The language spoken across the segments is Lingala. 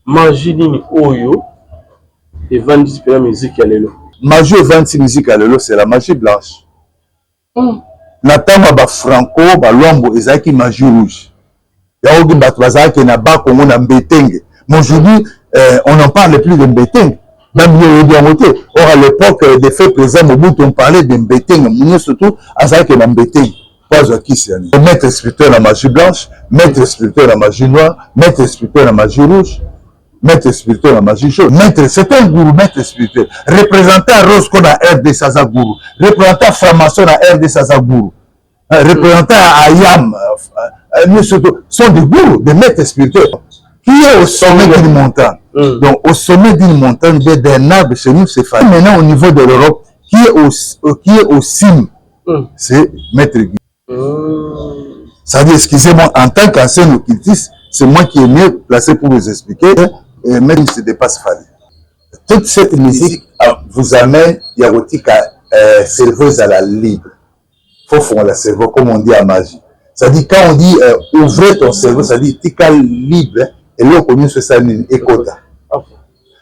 magie nini oyo et vendre la musique à l'élo. Magie et vendre musique à l'élo, c'est la magie blanche. Natama ba franco ba lombo ezaki magie rouge. Ya ogi bat bazaki na ba kongo na mbetenge. Mais aujourd'hui on n'en parle plus de mbetenge. Même or à l'époque des faits présents Mobutu on parlait de mbetenge. Nous surtout azaki na mbetenge. Maître spirituel la magie blanche, maître spirituel la magie noire, maître spirituel la magie rouge, maître spirituel la magie chaude. Maître, c'est un gourou, maître spirituel. Représentant Rosco na RD Saza gourou, représentant Framason na RD Saza gourou, représentant Ayam, nous surtout sont des gourous, des maîtres spirituels. Qui est au sommet d'une montagne. Donc au sommet d'une montagne, d'un arbre chez nous, c'est facile. Maintenant au niveau de l'Europe, qui est au cime, c'est maître Guy. Ça dit, excusez-moi, en tant qu'ancien occultiste, c'est moi qui est mieux placé pour vous expliquer, mais il se dépasse Fali. Toute cette musique vous amène, Yarotika, cerveau à la libre. Il faut faire le cerveau, comme on dit en magie. Ça dit, quand on dit ouvrez ton cerveau, ça dit, tika libre, et là, on connaît ce ça, écoute.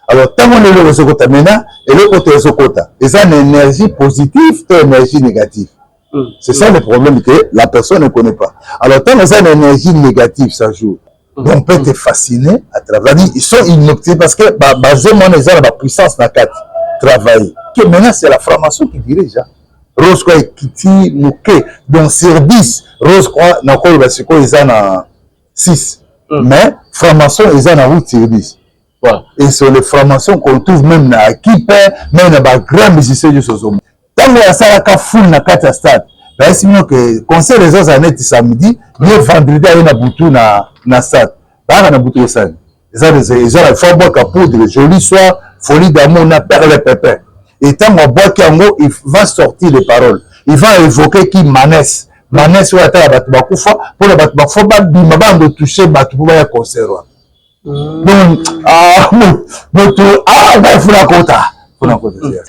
Alors, tant qu'on est le Sokota maintenant, et le côté Sokota, et ça, une énergie positive, une énergie négative. C'est ça le problème que la personne ne connaît pas. Alors, tant que ça une énergie négative, ça joue. Donc, on peut être fasciné à travailler. Ils sont inoptés parce que, basé mon exemple, la puissance n'a qu'à travailler. Que maintenant, c'est la formation qui dirige. Rose quoi, Kiti, Mouké. Donc, sur 10, Rose quoi, n'a quoi, ils en ont 6. Mais, formation, ils en ont 8 sur 10. Et sur les formations qu'on trouve même dans l'équipe, même dans les grands musiciens du Sozomo. Tant que ça a foule na kati stade, ben sinon que conseil les autres années samedi, le vendredi à une boutou na stade. Ba na boutou ça. Ils ont la fois boire poudre, joli soir, folie d'amour na perle pépé. Et tant on boit kango, il va sortir les paroles. Il va évoquer qui manesse. Manesse ou ata ba bakufa pour la ba faut ba bima ba ndo toucher ba tout ba ya concert. Donc ba fula kota.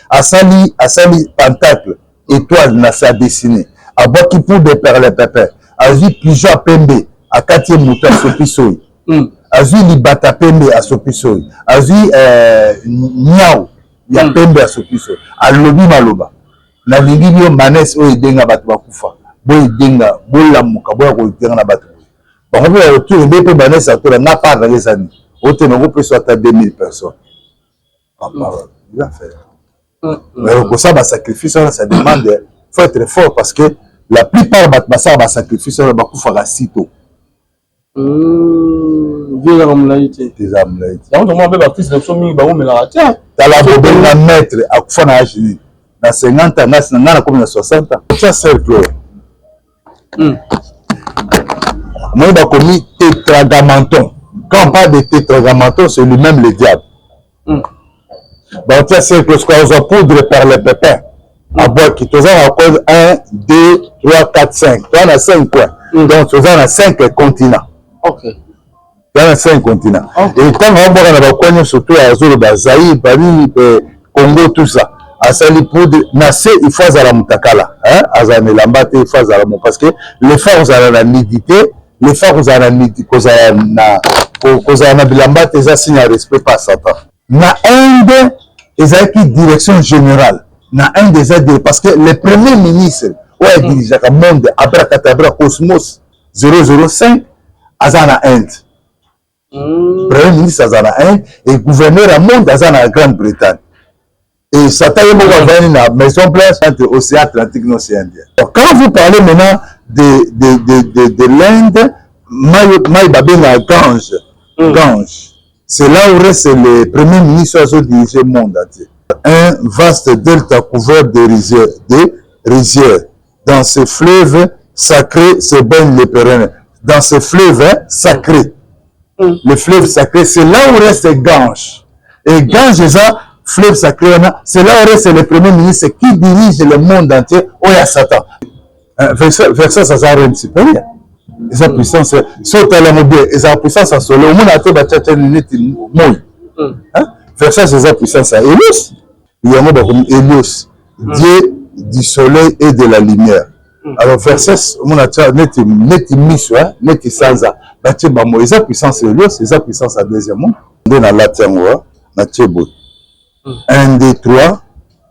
Asali pentacle, étoile na sa dessinée. A boki pour des perles pépé. Azi pigeon pembe, à Katie Mouta Sopisoi. Azi libata pembe à Sopisoi. Azi niao, ya pembe à Sopisoi. A lobi maloba. Na lingi yo manes o edenga batu bakufa. Bo edenga, bo la muka, bo ko edenga na batu. Ba ko ya retour ebe pe manes a to na pas dans les années. Ote no peut soit à 2000 personnes. En parole. Il va faire. Mais pour ça, sacrifice, ça demande, il faut être fort parce que la plupart de ça, sacrifice, ça va faire sitôt. Des amlaïtés. Des amlaïtés. Donc, on va artiste de somme, bah, on me l'a raté. T'as la bobine à mettre à Koufana Agini. Dans 50 ans, dans comme dans 60 ans. Ça, cercle. Moi, il a commis tétragrammaton. Quand on parle de tétragrammaton, c'est lui-même le diable. Donc, c'est que ce qu'on a poudre par les pépins. À boire qui te a encore 1, 2, 3, 4, 5. Tu en as 5 points. Donc, tu en as 5 continents. Ok. Tu en as 5 continents. Et quand on va boire, surtout à Azul, Zaïre, Paris, Congo, tout ça. À Sali poudre, Nassé, il faut à la Moutakala. Azane Lambate, il faut à la Moutakala. Parce que les phares ont la nudité, les phares ont la nudité, cause à la Bilambate, ils ont signé un respect par Satan. Na Inde, ils ont une direction générale. Na Inde, ils ont parce que le premier ministre, où il dirige le monde, Abracadabra Cosmos 005, Azana Inde. Premier ministre Azana Inde et gouverneur du monde Azana Grande-Bretagne. Et Satan est dans la maison blanche entre l'océan Atlantique et l'océan Indien. Donc, quand vous parlez maintenant de l'Inde, Maïbabé Gange. C'est là où reste le premier ministre qui a dirigé le monde entier. Un vaste delta couvert de rizières. Dans ce fleuve sacré se baignent les pèlerins. Dans ce fleuve sacré, le fleuve sacré, c'est là où reste Gange. Et Gange, fleuve sacré, c'est là où reste le premier ministre qui dirige le monde entier. Oh, il y a Satan. Vers ça, ça s'arrête un petit peu. Ils ont puissance, saute à la mobile, ils ont puissance à solo. Au monde a été battu à l'unité mouille. Faire ça, c'est sa puissance à Hélios. Il y a un mot comme Hélios, Dieu du soleil et de la lumière. Alors, faire ça, au monde a été net mis, net sans ça. Battu, ils ont puissance à Hélios, ils ont puissance à deuxième monde. Dans la tiango, na tchebo. 1, 2, 3.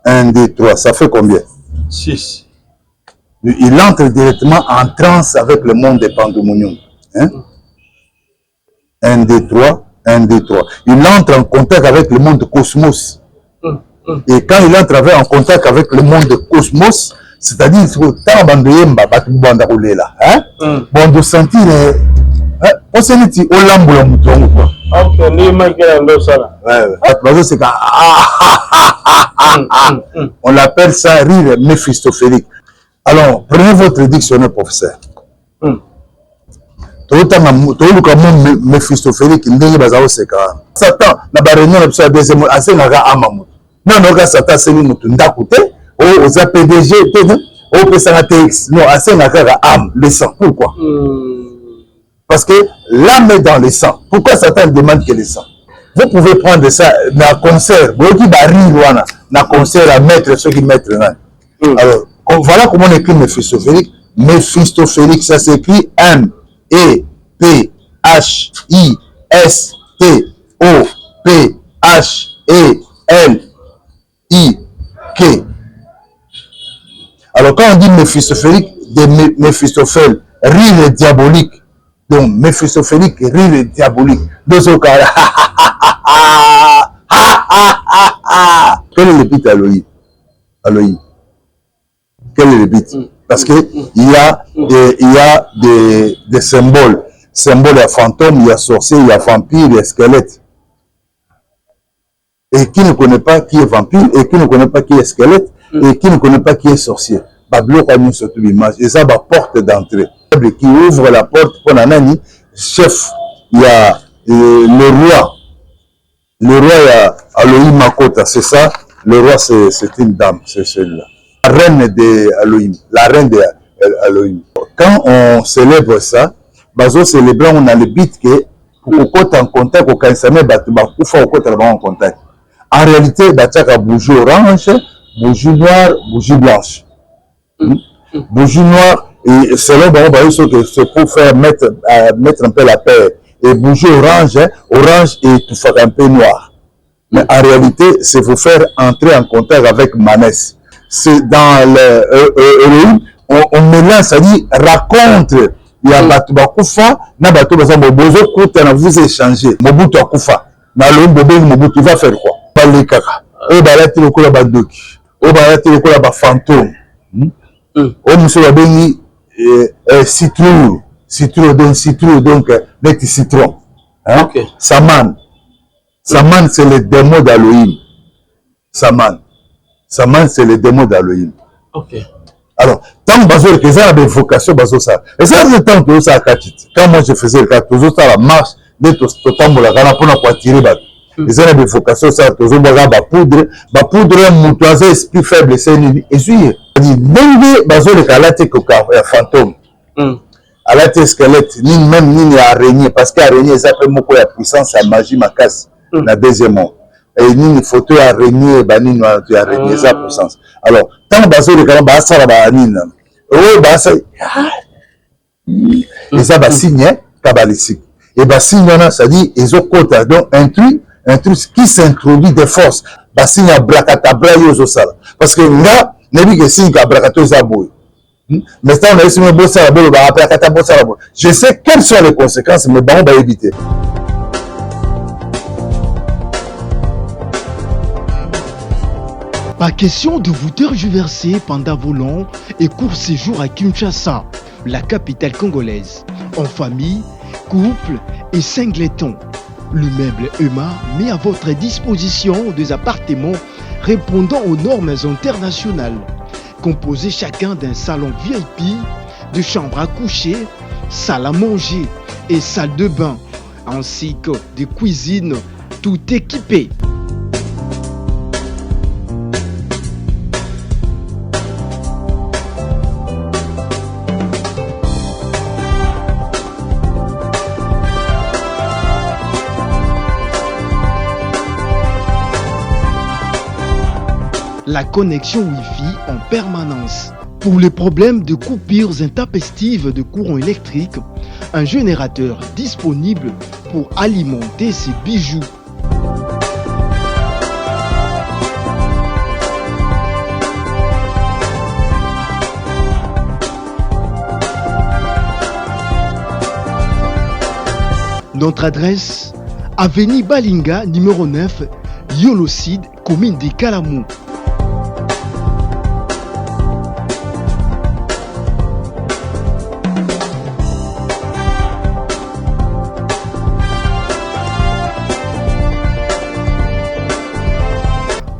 1, 2, 3. Ça fait combien? 6. Il entre directement en transe avec le monde des pandemonium. Hein? 1, 2, 3. 1, 2, 3. Il entre en contact avec le monde cosmos. Et quand il entre en contact avec le monde cosmos, c'est-à-dire tant bandoyemba batubanda kulela, hein? Bon de sentir on se dit au lambo mutongo quoi. OK, ni makela ndo sala. Ouais, c'est on l'appelle ça rire méphistophélique. Alors, prenez votre dictionnaire, professeur. Méphistophélique, Satan n'a pas réunion de deuxième mot, assez n'a pas amamou. Non, non, Satan, c'est nous, ndakute, aux PDG, au PSNATX, non, assez n'a pas âme, le sang. Pourquoi? Parce que l'âme est dans le sang. Pourquoi Satan demande que le sang? Vous pouvez prendre ça dans le concert, vous qui barrent dans le concert à mettre ceux qui mettent là. Alors, voilà comment on écrit Méphistophélique. Méphistophélique, ça s'écrit M-E-P-H-I-S-T-O-P-H-E-L-I-K. Alors, quand on dit Méphistophélique, de Méphistophèle, rire diabolique. Donc, Méphistophélique, rire diabolique. Deux au cas. Quel est le but à Aloï? Quel est le but? Parce qu'il y a des symboles. Symboles, il y a fantôme, il y a sorcier, il y a vampire, il y a squelette. Et qui ne connaît pas qui est vampire, et qui ne connaît pas qui est squelette, et qui ne connaît pas qui est sorcier. Bablo a mis surtout l'image. Et ça, la porte d'entrée. Qui ouvre la porte pour Nanani, chef, il y a le roi. Le roi, il y a Aloïm Makota, c'est ça. Le roi, c'est une dame, c'est celle-là. La reine de Aloïm, la reine de Aloïm. Quand on célèbre ça, bazo célébrer, on a le but que pour qu'on en contact, qu'on ne s'amène pas, pour faire en contact. En réalité, il bougie orange, bougie noire, bougie blanche. Bougie noire, et selon c'est pour faire mettre un peu la paix. Et bougie orange, orange et tout faire un peu noir. Mais en réalité, c'est pour faire entrer en contact avec Manès. C'est dans le on mélange, ça dit raconte. Il y a Batouba na Batouba Bozo Koutana, vous échangez. Mobutu Akufa. Na l'homme bébé Mobutu va faire quoi? Balé Kaka. O Balati le Kola Badoki. O Balati le Kola Fantôme. O Monsieur Babeni citron. Citron, donc, net citron. Hein? Okay. Saman. Saman, c'est le démon d'Aloïm. Saman, c'est le démon d'Aloïm. Ok. Alors, tant que ça a des vocations, ça. Et ça, c'est tant que ça a quand moi je faisais le cas, toujours ça, la marche, de tout temps, pour attirer. Et ça a des vocations, ça, toujours, la poudre, mon esprit faible, c'est une essuie. Il dit, le cas là, c'est un fantôme. À la squelette, ni même ni araignée, parce qu'araignée, ça fait beaucoup de puissance, la magie, ma casse, la deuxième mot. Et ni photo araignée, ni araignée, ça puissance. Alors, tant que bazo le calamba, ça va banine. Oh, bah ça, et ça va signer cabalistique. Et bah signe ça dit, ils ont quota, donc un truc qui s'introduit de force, bah signe à bracata braille sala. Parce que là, n'est pas que signe à bracata zabouille. Mais ça, on a essayé de bosser à la boule. Je sais quelles sont les conséquences, mais bon, on va éviter. Pas question de vous tergiverser pendant vos longs et courts séjours à Kinshasa, la capitale congolaise. En famille, couple et singleton. Le meuble EMA met à votre disposition des appartements répondant aux normes internationales. Composés chacun d'un salon VIP, de chambre à coucher, salle à manger et salle de bain, ainsi que de cuisine tout équipées. La connexion Wi-Fi en permanence. Pour les problèmes de coupures intempestives de courant électrique, un générateur disponible pour alimenter ces bijoux. Notre adresse, avenue Balinga, numéro 9, Yolocide, commune de Kalamou.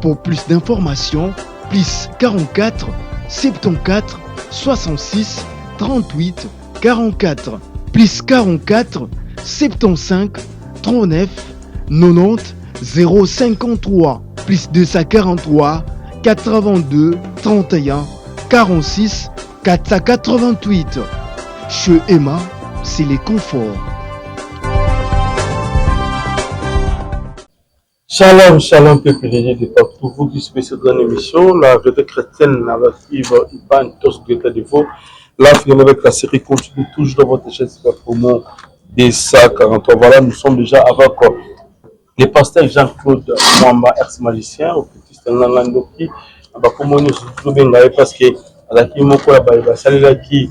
Pour plus d'informations, plus 44 74 66 38 44, plus 44 75 39 90 053, plus 243 82 31 46 488. Chez Emma, c'est les conforts. Shalom, shalom, peuple de partout. Vous qui suivez dans l'émission, la vérité chrétienne avec Yves Iban, tous de Défaut. Là, avec la série continue toujours dans votre chaîne, c'est la promo des 143. Voilà, nous sommes déjà avec le pasteur Jean-Claude Mwamba, ex-magicien, au petit Stanlandoki. Comment nous sommes bien parce que avec Moko la salle qui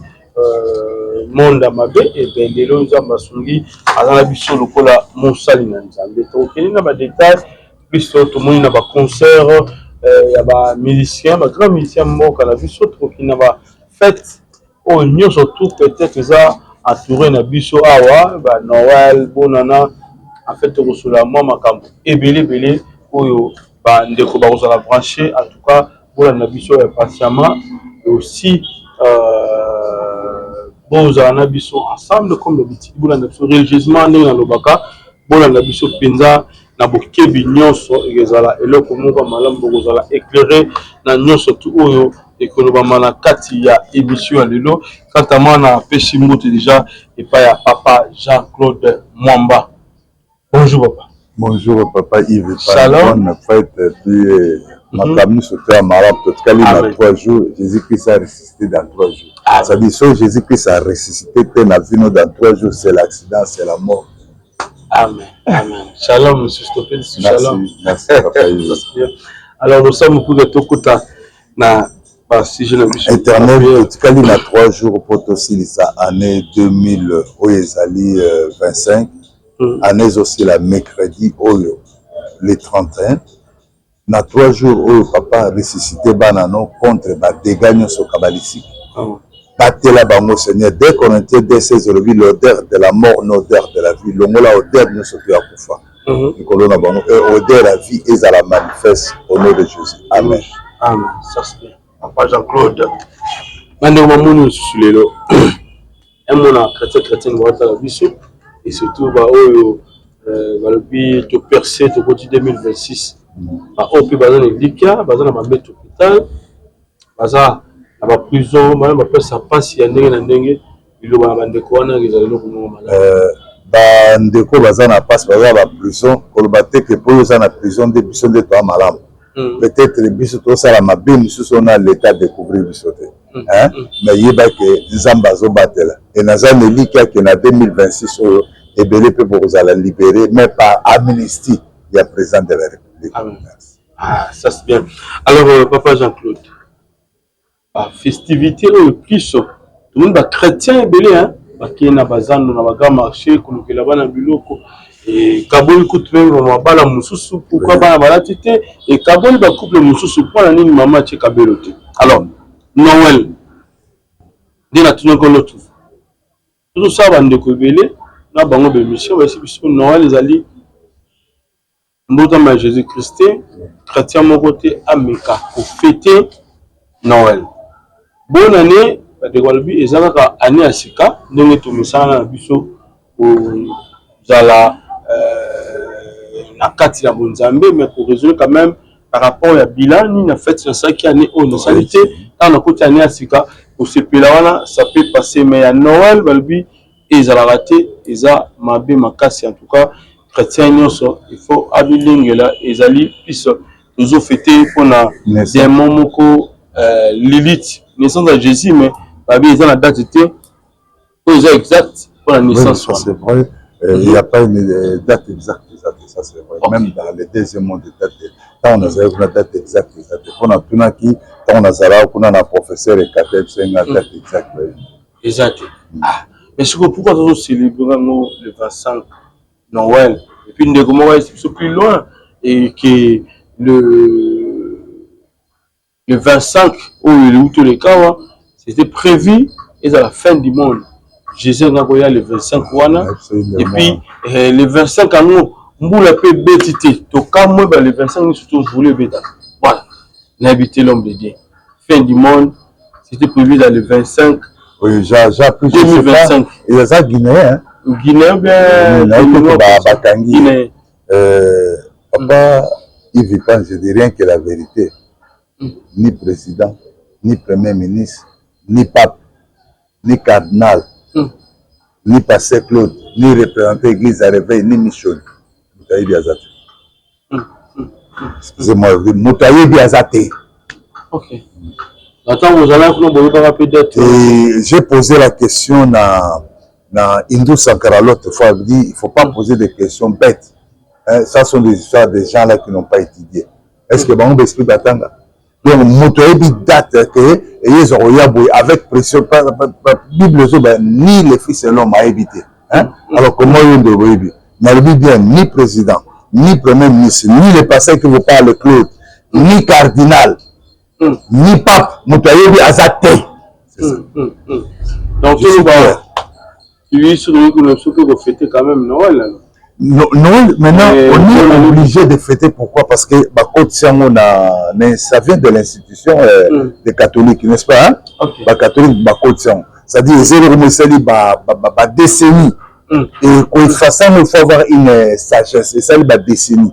monde amabe et bien les lois Masungi à la biso lokola Monsali Nanzambe. Donc il y a des détails plus tout le monde a concert, il y a musiciens, grand musicien mort à la biso qui n'a pas fait au niveau surtout peut-être ça entouré na biso awa ba Noël bonana en fait sur la moi makambo et belé oyo ba ndeko ba ko la brancher en tout cas pour la biso patiemment et aussi bon on biso ensemble comme le petit boula na biso religieusement ndenge na lobaka bola na biso penza na bokebi nyonso ezala eloko moko malamu bokozala éclairé na nyonso tout oyo ekolobama na kati ya émission ya lelo quant à moi na peshi mbote déjà et pas ya papa Jean-Claude Mwamba. Bonjour papa. Bonjour papa Yves. Shalom. Bonne fête puis ma famille se fait à Maroc total dans 3 jours. Jésus-Christ a ressuscité dans 3 jours. Ça dit que Jésus-Christ a ressuscité dans 3 jours, c'est l'accident, c'est la mort. Amen. Amen. Shalom, monsieur Stopé. Shalom. Merci, papa Yves. Alors, nous sommes pour le Tokuta. Si je Éternel, total dans 3 jours pour aussi ça année 2000 Oyezali 25. Année aussi la mercredi le 31. Dans 3 jours où papa ressuscité banano contre les dégâts sur kabbalistique. Batela bango Seigneur dès Corinthiens 2:16 l'odeur de la mort, l'odeur de la vie, l'ongola odeur nous se fait à kufa. Nikolo na bango odeur de la vie est à la manifeste au nom de Jésus. Amen. Amen. Ça c'est papa Jean-Claude. Mande mamunu susulelo. Un mona chrétien voilà la vie et surtout ba oyo balobi to percer to côté 2026. Ba opi bazana likia, bazana mabeto hôpital. Baza la prison, même après ça passe, il y a ndenge na ndenge, il y a bandeko wana ezali loko mo malade. Bandeko baza na passe baza ba prison, kolobate que pour baza na prison de biso de toi malamu. Peut-être les biso to sala mabe mususu na l'état découvrir biso te. Hein? Mais yeba que nzamba zo batela. Et nazana likia que na 2026 et belé peut pour la libérer mais par amnistie, il y a président de la République. Amen. Ah, ça c'est bien. Alors papa Jean-Claude festivité au plus tout le monde va chrétien belé hein qui na bazando na baga marché kolokela bana biloko et kaboli coûte même ma bala mususu pourquoi bana balatité et kaboli ba couple mususu pour la nini maman tche kabeloté. Alors Noël dina tuno ko lotu tout ça bande ko belé na bango be mission ba sibiso Noël ezali mbota ma Jésus-Christ chrétien mon côté ameka ko fêter Noël. Bonne année, de Guadeloupe, et ça va année à Sika, donc tout le sang à biso au Zala, na Kati la Bonzambe, mais pour résoudre quand même par rapport à bilan, ni na fait ça qui année au nos salité, dans le côté année à Sika, pour ce pays-là, ça peut passer, mais à Noël, Guadeloupe, et ça a raté, et ça m'a bien cassé en tout cas, chrétien, il faut habiliter là, et ça lui, puis nous avons fêté pour des moments Lilith. Naissance de Jésus, mais ils ont la date exacte pour la naissance. Oui, c'est vrai. Il n'y a pas une date exacte, ça c'est vrai. Okay. Même dans les deuxièmes mois de date, quand on a une date exacte, on a tout qui, quand on a un professeur et c'est une date exacte. Exact. Ah, mais pourquoi nous célébrons le 25 Noël. Et puis nous sommes plus loin et que le 25 ou le cas, c'était prévu et à la fin du monde. Jésus n'a pas le 25 et puis le 25 ans, Mboula peut bétiter. Donc quand moi le 25 nous surtout voulu bêta. Voilà. N'habiter l'homme de Dieu. Fin du monde, c'était prévu dans le 25. Oui, j'ai appris 2025. Il y a ça Guinéen. Guinéen bien. Guinéen. Papa, il vit pas, je dis rien que la vérité. Ni président, ni premier ministre, ni pape, ni cardinal, ni pasteur Claude, ni représentant l'église à réveil, ni mission. Moutaï Biazate. Excusez-moi, Moutaï Biazate. Ok. Attends, vous allez peut-être. Et j'ai posé la question dans Hindou Sankara l'autre fois. Il dit il ne faut pas poser des questions bêtes. Hein, ça sont des histoires des gens là qui n'ont pas étudié. Est-ce que on explique Batanga? Donc, Moutaï date que ils ont avec pression, Bible ni les fils de l'homme à éviter. Hein? Alors comment ils doivent éviter? Mais le bien ni président, ni premier ministre, ni les pasteurs qui vous parlent Claude, ni cardinal, ni pape, Moutaïbi Azate. Donc, tu sur que vous fêtez quand même Noël. Noël, maintenant, on est obligé de fêter. Pourquoi? Parce que ça vient de l'institution des catholiques, n'est-ce pas? Hein? Okay. Catholique, c'est-à-dire, c'est décennie. Et quand il faut avoir une sagesse. Et ça, c'est la décennie.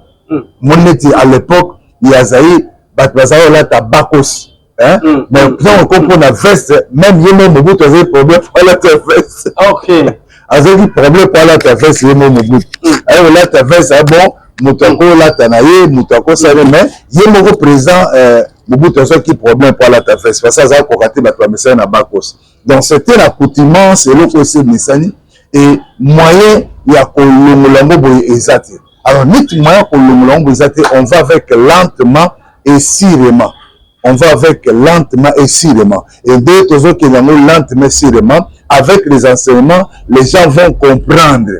À l'époque, il y a là, tabakos. Mais quand on comprend la veste, même il y a un problème pour la veste. Ok. Avec le problème pour la veste, il y a un problème. Alors là, ta veste, bon, Moutako, là, Tanaye, Moutako, ça mais il y a un président, Mobutu, qui problème pour la veste. Parce que ça, pour rater la message à Bakos. Donc, c'était l'accoutumance, c'est l'autre aussi de Missani. Et moyen, il y a Kolomolongo Ezate. Alors, moyen Kolomolongo Ezate, on va avec lentement et sûrement. On va avec lentement et sûrement. Et d'autres autres qui vont lentement et sûrement, avec les enseignements, les gens vont comprendre.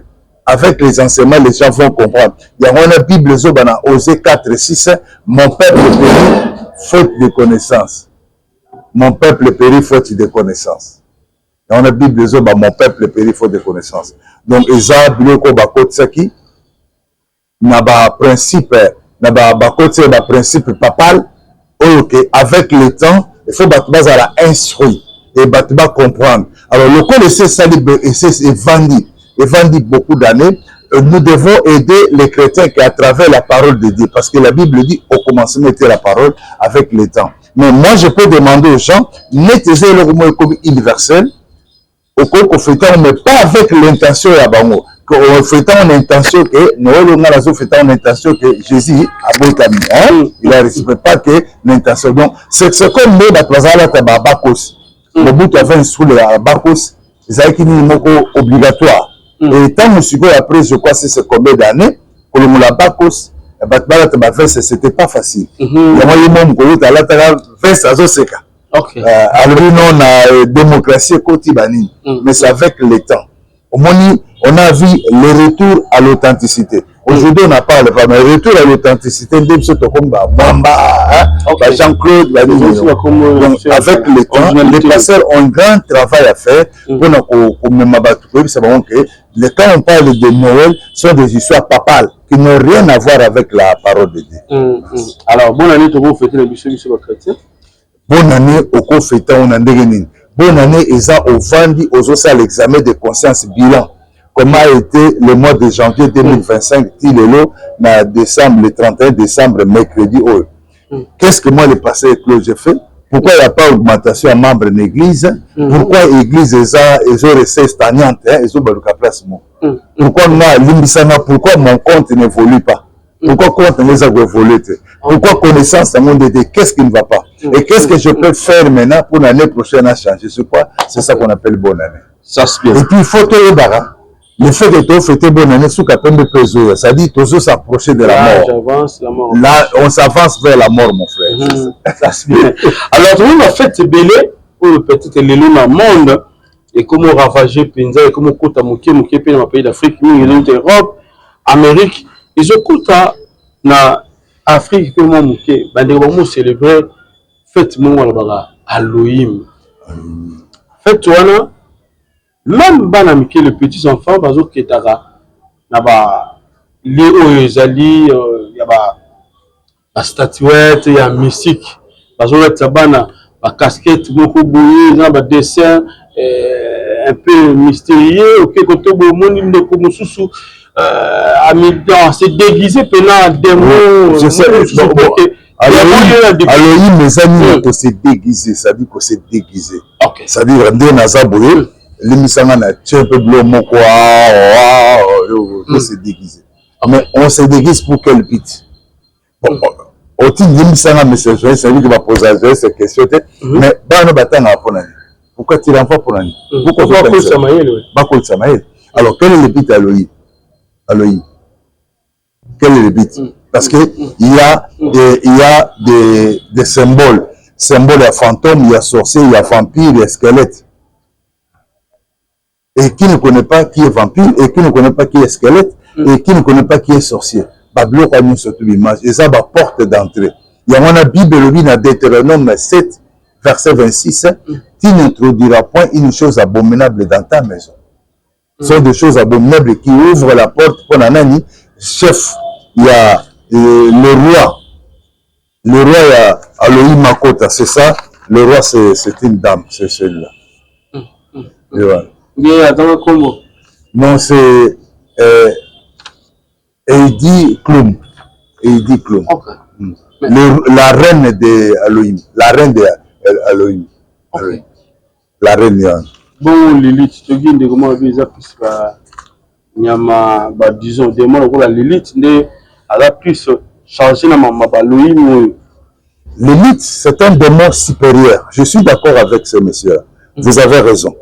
Avec les enseignements, les gens vont comprendre. Il y a une Bible, Osée 4, 6, mon peuple périt faute de connaissance. Mon peuple périt faute de connaissance. Il y a une Bible, mon peuple périt faute de connaissance. Donc, Eza, Biloko, Bakotsaki, n'a pas principe, principe papal. Ok, avec le temps, il faut battre instruire et battre comprendre. Alors, le code c'est vendu beaucoup d'années. Nous devons aider les chrétiens qui à travers la parole de Dieu, parce que la Bible dit au commencement était la parole avec le temps. Mais moi, je peux demander aux gens, n'êtes-vous le mot comme universel, au cours qu'on fait mais pas avec l'intention à Bango. On fait une intention que nous avons fait une intention que Jésus a beau hein? Il ne respecte pas que l'intention. Donc, c'est comme nous, la Troisième Bakos. Le bout avait un sous le Bakos, c'est obligatoire. Et tant que après, je crois que c'est combien d'années, que le moula Bakos, c'était pas facile. Il y a un moment où alors, nous, on a démocratie quotidienne, mais c'est avec le temps. Au moins, on a vu le retour à l'authenticité. Aujourd'hui, on n'a pas le mais le retour à l'authenticité, Jean-Claude, avec le temps, les pasteurs ont un grand travail à faire pour que quand on parle de Noël, ce sont des histoires papales qui n'ont rien à voir avec la parole de Dieu. Alors, bonne année, vous fêtez les bisous chrétiens. Bonne année au cours fêtant on a ndegeni. Bonne année Eza au Vandi aux aussi à l'examen de conscience bilan. Comment a été le mois de janvier 2025 Tilelo na décembre le 31 décembre mercredi. Qu'est-ce que moi le pasteur Claude j'ai fait? Pourquoi il n'y a pas augmentation à membres de l'église? Pourquoi l'église est restée stagnante? Pourquoi moi Limbisana? Pourquoi mon compte n'évolue pas? Pourquoi compte les a évolué? Pourquoi connaissance dans le monde de qu'est-ce qui ne va pas? Et qu'est-ce que je peux faire maintenant pour l'année prochaine à changer? C'est ça qu'on appelle bonne année. Ça se bien. Et puis il faut te le fait de te fêter bonne année, sous capable de peser, ça dit toujours s'approcher de la mort. Là, on s'avance vers la mort, mon frère. Ça se bien. Alors, nous, on a fait belé pour peut-être les loups dans le monde et comment ravager Penza et comment côté Mouké, pays d'Afrique, nous, il y a une Europe. Amérique ils écoutent na Afrique pe mo moké bande ba célébrer fête mo wala Halloween fête wana même bana mike les petits enfants bazo ketaka na ba li oyo ezali ya ba statuette ya musique bazo letsa bana ba casquette moko boye na ba dessin un peu mystérieux OK côté bo moni ndeko mususu amidon c'est déguisé pendant des mots je sais alors mes amis que c'est déguisé ça dit que c'est déguisé OK ça dit rendre naza boye l'émission na un peu bleu moko c'est déguisé mais on se déguise pour quel but au-dessus de l'émission message ça dit que va poser cette question mais bana batanga pona pourquoi tu l'envoies pour l'année pourquoi pas Samaël alors quel est le but Aloï quel est le but parce que il y a des symboles il y a fantôme, il y a sorcier, il y a vampire, il y a squelette. Et qui ne connaît pas qui est vampire, et qui ne connaît pas qui est squelette, et qui ne connaît pas qui est sorcier. Babylone a mis surtout l'image. Et ça va porte d'entrée. Il y a la Bible, dans Deutéronome 7, verset 26, tu n'introduiras point une chose abominable dans ta maison. Ce sont des choses abominables qui ouvrent la porte pour Nanani. Chef, il y a le roi. Le roi, il y a Aloï Makota, c'est ça. Le roi, c'est une dame, c'est celle-là. Non, c'est Heidi Klum. Heidi Klum. Okay. La reine de Aloïm. La reine de Aloïm. Okay. La reine Yann. Bon, Lilith, tu dis comment on dit ça, puisque Nyama, disons, des mots, la Lilith, elle a plus changé dans ma Aloïm. L'élite, c'est un démon supérieur. Je suis d'accord avec ce monsieur. Vous avez raison.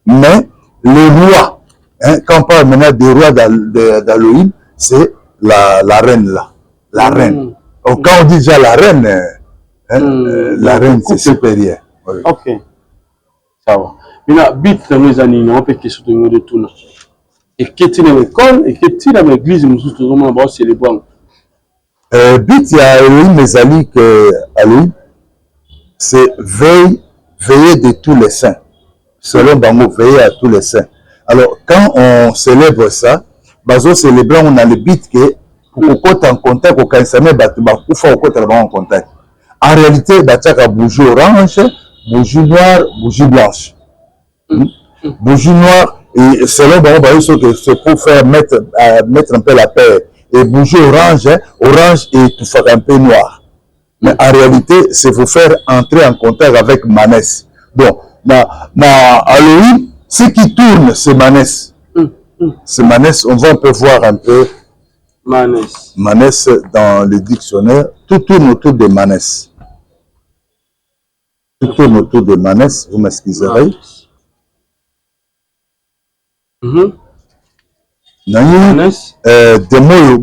Mais le roi, quand on parle maintenant des rois d'Aloïm, c'est la reine là. La reine. Donc, quand on dit déjà la reine, la reine c'est supérieur. Oui. Ok. Ça va. Maintenant, bit dans mes années, on peut question de tout. Et qu'est-ce que tu as l'école et qu'est-ce que tu as l'église, nous sommes célébrer. But, il y a Elohim Mezali que Elohim, c'est veiller de tous les saints. Selon Bango, veiller à tous les saints. Alors, quand on célèbre ça, bazo célébrer, on a le but que pour qu'on compte en contact, qu'on quand ça met pour faire en contact. En réalité, bataka bougie orange, bougie noire, bougie blanche. Bougie noire, et selon Bango, c'est pour faire mettre un peu la paix. Et bougie orange, orange et tout faire un peu noir. Mais en réalité, c'est pour faire entrer en contact avec Manès. Donc, Halloween, ce qui tourne, c'est Manès. C'est Manès, on peut voir un peu Manès dans le dictionnaire. Tout tourne autour de Manès. Tout tourne autour de Manès, vous m'excuserez. Des mots,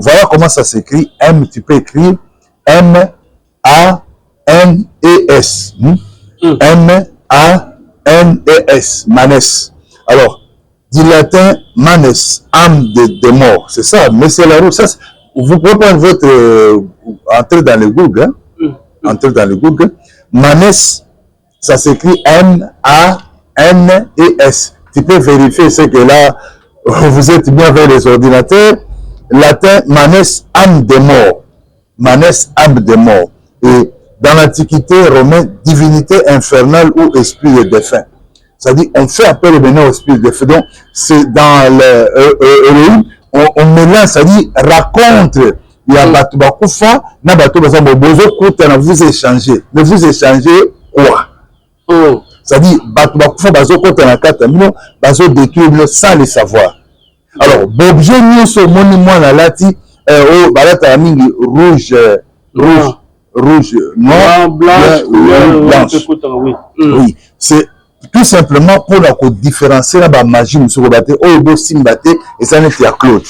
voilà comment ça s'écrit. Tu peux écrire M-A-N-E-S. M-A-N-E-S. Manès. Alors, du latin, Manès, âme de mort. C'est ça, mais c'est la roue. Vous pouvez prendre votre. Entrez dans le Google. Entrez dans le Google. Manès, ça s'écrit M-A-N-E-S. Tu peux vérifier ce que là. Vous êtes bien vers les ordinateurs. Latin, Manès, âme de mort. Manès, âme de mort. Et dans l'Antiquité romaine, divinité infernale ou esprit de défunt. C'est-à-dire, on fait appel maintenant au esprit de défunt. Donc, c'est dans le on mélange, c'est-à-dire, raconte. Il y a Batoubakufa, na Batoubakufa, vous échangez. Mais vous échangez quoi? C'est-à-dire, Batoubakufa, Bazokota na 4 millions, Bazo détruire sans le savoir. Alors, Bobje nous ce monument la lati, balata mingi rouge, noir, blanche. Oui, c'est tout simplement pour la différencier la magie, monsieur Robaté, Obo Simbaté, et ça n'est pas Claude.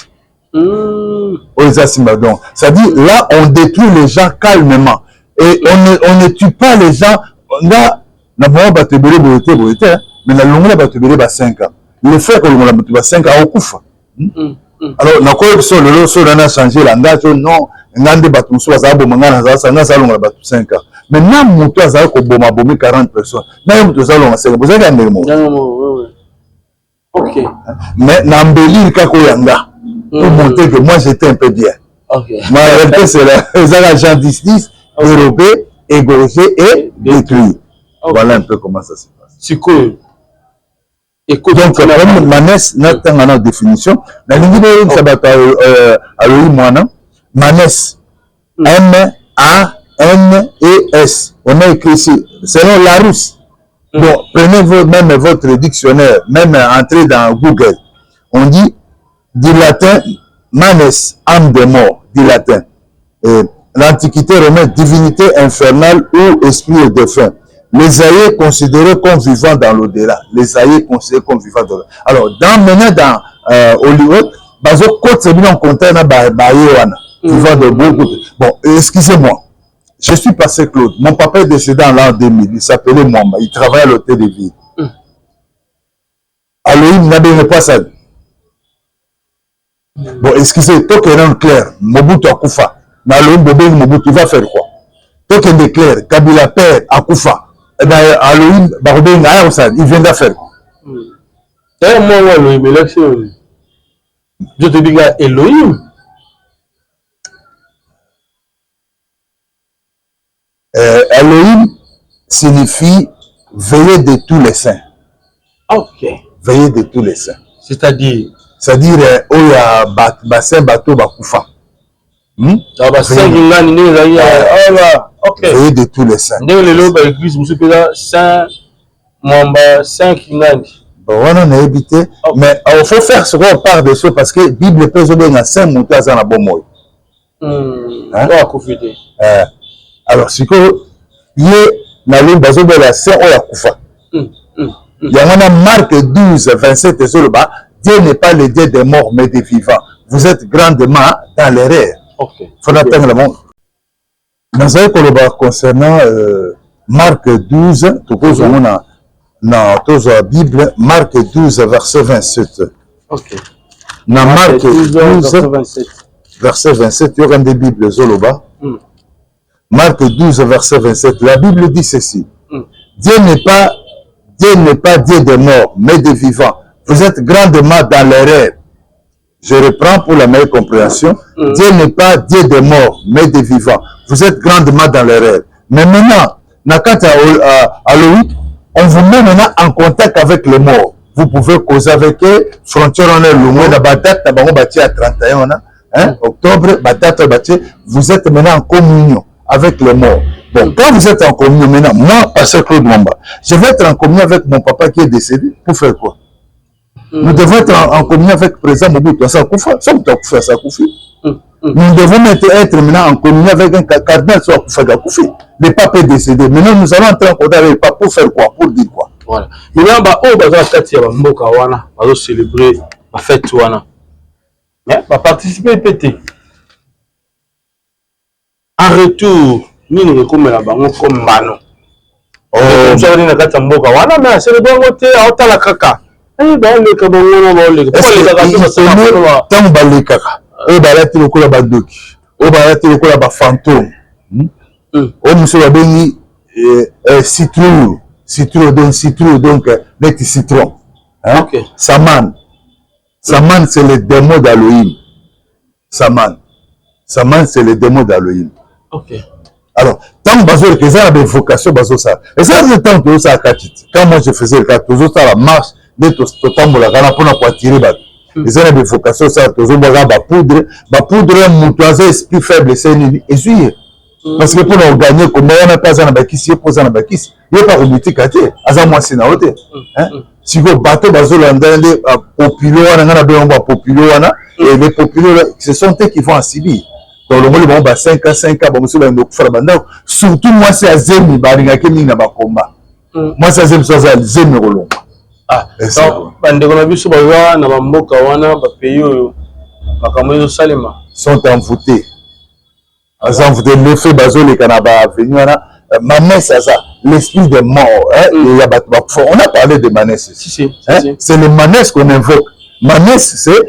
C'est-à-dire, là, on détruit les gens calmement. Et on ne tue pas les gens. Là, mais la longue va te 5 ans. Le fait que l'on a 5 ans, on coupe. Alors na quoi que le so on a changé langage non ngande batu so za bo mangana za sanga za longa batu 5 ans mais na moto za ko boma bomi 40 personnes na moto za longa 5 vous avez ndemo OK mais na mbeli kako yanga pour montrer que moi j'étais un peu bien. OK Ma réalité c'est les agents d'justice dérobés égorgés et détruits. Voilà un peu comment ça se passe. C'est cool. Écoute, donc comme Manès n'a pas de définition la ligne de sabata Aloï Moana Manès M-A-N-E-S on a écrit ici selon Larousse. Bon, prenez même votre dictionnaire, même entrez dans Google, on dit du latin Manès, âme de mort, du latin. L'Antiquité romaine, divinité infernale ou esprit de défunt. Les aïeux considérés comme vivants dans l'au-delà. Les aïeux considérés comme vivants dans l'au-delà. Alors, maintenant, dans Hollywood, bazo côte c'est bien en contact na vivant de beaucoup. Bon, excusez-moi. Je suis passé Claude. Mon papa est décédé en l'an 2000. Il s'appelait Mwamba. Il travaillait à l'hôtel de ville. Aloïm n'avait pas ça. Bon, excusez, toi qui es clair, Mobutu Akufa. Mais Aloïm Bobé Mobutu va faire quoi? Toi qui es clair, Kabila Père Akufa. Eh bien, Aloïm Bobé il vient de faire quoi? D'ailleurs, moi, Aloïm, je te dis, Elohim. Elohim signifie veiller de tous les saints. Ok. Veiller de tous les saints. C'est-à-dire, où il y a bassin bateau bakoufa. Veiller de tous les saints. On a évité, mais il faut faire ce qu'on parle de ça parce que la Bible peut jouer dans 5 montées à la bonne mot. Alors, si il y a la lune basée de la saint, on a Koufa. Il y a Marc 12, 27 et sur le bas. Dieu n'est pas le Dieu des morts, mais des vivants. Vous êtes grandement dans l'erreur. Il faut attendre le monde. Dans un colloque concernant Marc 12, tout le monde dans la Bible, Marc 12, verset 27. Ok. Dans Marc 12, verset 27, il y aura des Bibles Zoloba. Marc 12, verset 27. La Bible dit ceci. Dieu n'est pas Dieu des morts, mais des vivants. Vous êtes grandement dans l'erreur. Je reprends pour la meilleure compréhension. Dieu n'est pas Dieu des morts, mais des vivants. Vous êtes grandement dans l'erreur. Mais maintenant, on vous met maintenant en contact avec les morts. Vous pouvez causer avec eux. Frontière en est loin. La date à 31 octobre. Vous êtes maintenant en communion avec les morts. Bon, quand vous êtes en communion maintenant, moi, Pasteur Claude Mwamba, je vais être en communion avec mon papa qui est décédé. Pour faire quoi? Nous devons être en communion avec le président Mobutu. Ça Koufa. Ça Koufa, ça Koufi. Nous devons être maintenant en communion avec un cardinal soit Koufa Koufi. Le pape est décédé. Maintenant, nous allons entrer en contact avec le pape pour faire quoi? Pour dire quoi? Voilà. Maintenant, on va célébrer la fête. On va participer pété. En retour, nous nous comme la banque comme Mano. Oh, nous allons dans la mboka. Voilà, mais c'est le bon côté. À la kaka. Eh ben, le kabongo na le. Tant balé kaka. O balati le kola badoki. O balati le kola ba fantôme. O monsieur la béni citron, donc net citron. Hein? Okay. Saman. Saman c'est le démon d'Aloïm. Saman, c'est le démon d'Aloïm. Ok. Alors, tant que ça a des vocations, ça. Et ça, c'est tant que ça a quand moi je faisais le cas, toujours ça la marche, de tout temps, pour attirer. Et ça a des vocations, ça, toujours poudre, mon esprit faible, c'est une essuie. Parce que pour nous gagner, comme on n'a pas un bakis, il n'y a pas de boutique à terre. À moi, c'est na hôtel. Si vous bateau, les populaires, et les populaires, ce sont eux qui vont en Sibie. Donc, le monde va 5 ans, surtout moi, c'est à Zemi, moi, c'est à Zemi, ah, sont envoûtés. L'effet bazo les Canaba venu Manès l'esprit de mort. On a parlé de Manès. C'est le Manès qu'on invoque. Manès, c'est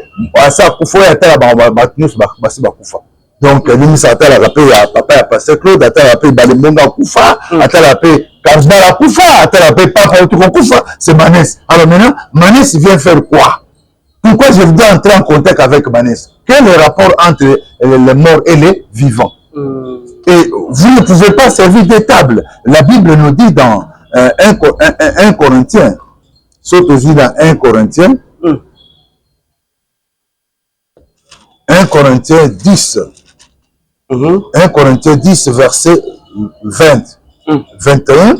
ça Koufa et Atala Batnus Basi Bakoufa. Donc, l'Émission Atala rappelé à Papa et à Pasteur Claude, Atala rappelé Balimonga Koufa, Atala rappelé Karsbala Koufa, Atala rappelé Papa Koufa, c'est Manès. Alors maintenant, Manès vient faire quoi? Pourquoi je dois entrer en contact avec Manès? Quel est le rapport entre les morts et les vivants? Et vous ne pouvez pas servir de table. La Bible nous dit dans 1 Corinthiens, saute aussi dans 1 Corinthiens, 1 Corinthiens 10, 1 Corinthiens 10, verset 20, 21,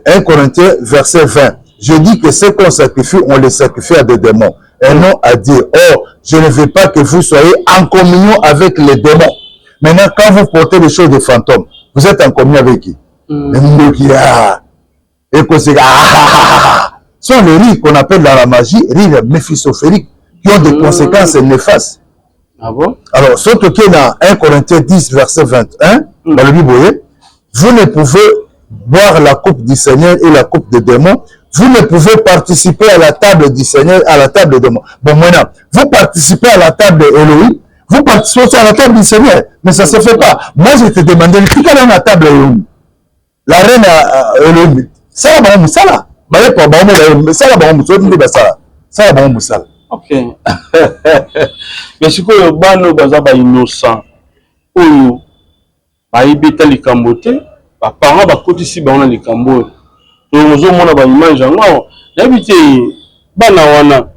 1 Corinthiens, verset 20. Je dis que ce qu'on sacrifie, on les sacrifie à des démons, et non à Dieu. Or, je ne veux pas que vous soyez en communion avec les démons. Maintenant, quand vous portez les choses de fantômes, vous êtes en communion avec qui? Les mots qui et que c'est sont les rires qu'on appelle dans la magie, rires méphistophériques, qui ont des conséquences néfastes. Ah bon? Alors, surtout qui est dans 1 Corinthiens 10, verset 21, dans le Bible, vous ne pouvez boire la coupe du Seigneur et la coupe des démons. Vous ne pouvez participer à la table du Seigneur et à la table des démons. Bon, maintenant, vous participez à la table d'Elohim, vous participez aussi à la table du Seigneur, mais ça ne se fait pas. Moi, je te demandé, qui est dans la table d'Elohim? La reine Elohim. Ça va, bon, ça là. Ça va, bon, ça va, bon, ça. Ok. Mais si vous avez innocent, ou baibeta likambo te, ba parents ba kotisi ba ona likambo. To mozo mona ba image ngo. D'habitude bana wana.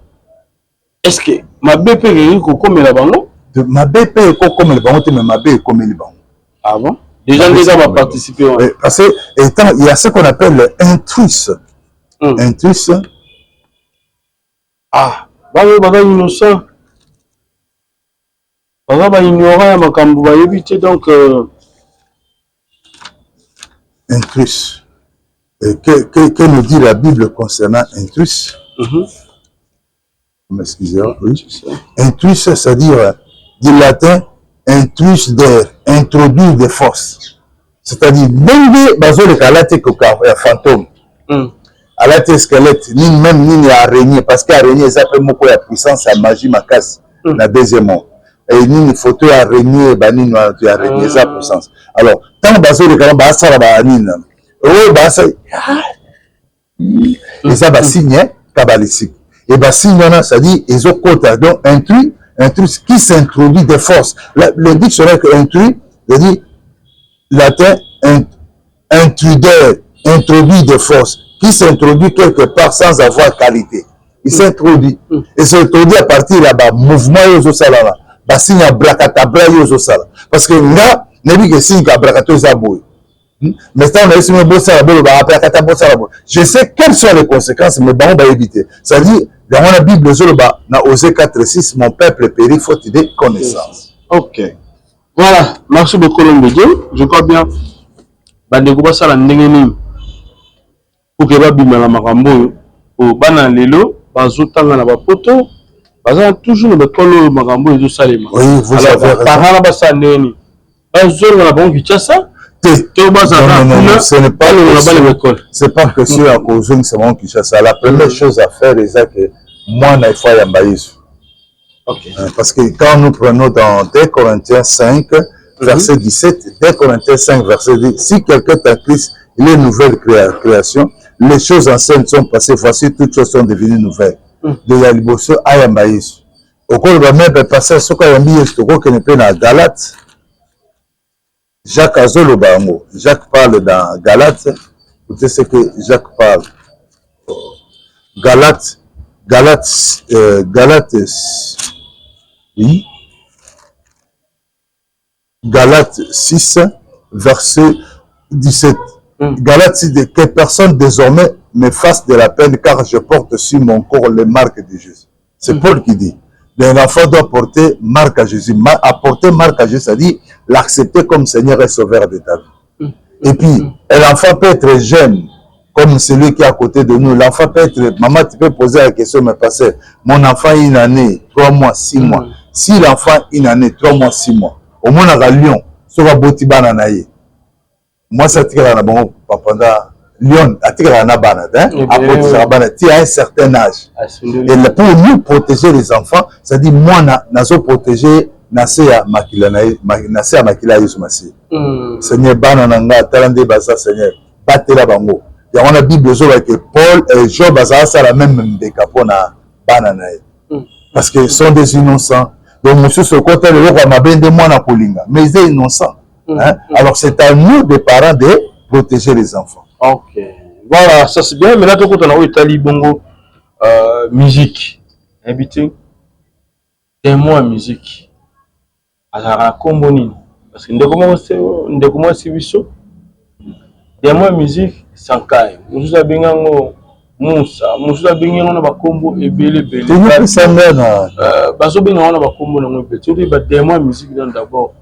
Est-ce que ma BP ko komela bango? Ma BP ko komela bango te, mais ma BP komeli bango. Ah bon? Les gens déjà va participer. Parce que étant, il y a ce qu'on appelle intrus. Intrus. Ah, bah innocent. Bah ignorant makambo ba éviter donc intrus. Que nous dit la Bible concernant intrus? Excusez-moi, oui. Intrus, c'est-à-dire du latin intrus d'air, introduire des forces. C'est-à-dire, même bazo le kalate koka fantôme. Alate squelette, ni même ni araignée, parce qu'araignée, ça fait beaucoup de puissance, la magie, ma casse, la deuxième mot. Et ni photo araignée, bani no araignée, ça puissance. Alors, tant bazo le kalate, ça la banine. Oh, bah ça. Et ça va signer kabbalistique. Et bah signe ça dit ils ont quota donc intrus qui s'introduit de force. Le dictionnaire que intrus, je dis latin intrudeur, introduit de force, qui s'introduit quelque part sans avoir qualité. Il s'introduit. Et s'introduit à partir là-bas, mouvement yozo salala, bah signe abracadabra yozo sala. Parce que là, n'est pas que signe abracadabra zaboué. Mais ça, on a essayé de bosser à la je sais quelles sont les conséquences, mais bon, on va éviter. Ça dit, dans la Bible, dans Osée 4:6, mon peuple périt faute de connaissance. Ok. Voilà. Merci beaucoup, Dieu. Je crois bien. Bandeko ça la ndengeni. Pour que babima la makambo, au bana lelo, bazotanga na bapoto, baza toujours le kolo makambo et tout ça les. Oui, vous avez raison. Parana basa ndeni. Bazolo na bon Kinshasa. Non, ce n'est pas c'est pas que sur la cause c'est mon qui chasse. La première chose à faire est que moi n'a pas yambaïs. Parce que quand nous prenons dans 2 Corinthiens 5 verset 17, 2 Corinthiens 5 verset 10, si quelqu'un est en Christ, il est une nouvelle création, les choses anciennes sont passées, voici toutes choses sont devenues nouvelles. De la libération à yambaïs. Au cours de la même passage, ce qu'on a mis, c'est qu'on n'est pas dans Galates. Jacques Azolo Bango. Jacques parle dans Galates. Écoutez ce que Jacques parle. Galates, oui. Galates 6, verset 17. Galates 6, que personne désormais me fasse de la peine car je porte sur mon corps les marques de Jésus. C'est Paul qui dit. L'enfant doit porter marque à Jésus. Apporter marque à Jésus, c'est-à-dire l'accepter comme Seigneur et Sauveur de ta vie. Et puis, l'enfant peut être jeune, comme celui qui est à côté de nous. L'enfant peut être, maman, tu peux poser la question, mais passer, mon enfant, une année, 3 mois, 6 mois. Si l'enfant, une année, 3 mois, 6 mois, au moins, à Lyon, ça va botiba nanaye. Moi, ça tire à la banque, pendant Lyon, tu as un certain âge. Et pour nous protéger les enfants, c'est-à-dire moi, nous protéger Nasea Makila Yusmasi. Seigneur, Banananga, Talande Baza, Seigneur, Batela Bango. Il y a une Bible que Paul et Job Baza, la même décapona Bananae. Parce qu'ils sont des innocents. Donc, monsieur, ce côté, le roi m'a bien demandé à Polinga. Mais ils sont innocents. Alors, c'est à nous, des parents, de protéger les enfants. Ok. Voilà, ça c'est bien. Mais là, tout le monde a Italie, Bongo, musique. Habité. Témoin musique. Alors, la combonine. Parce que nous commençons biso. Témoin musique, Sankai. Nous avons bien Moussa. Nous avons bien on a combo et belé. Témoin sanguin. Baso bien on a combo dans le pays. Tu dis témoin musique d'abord.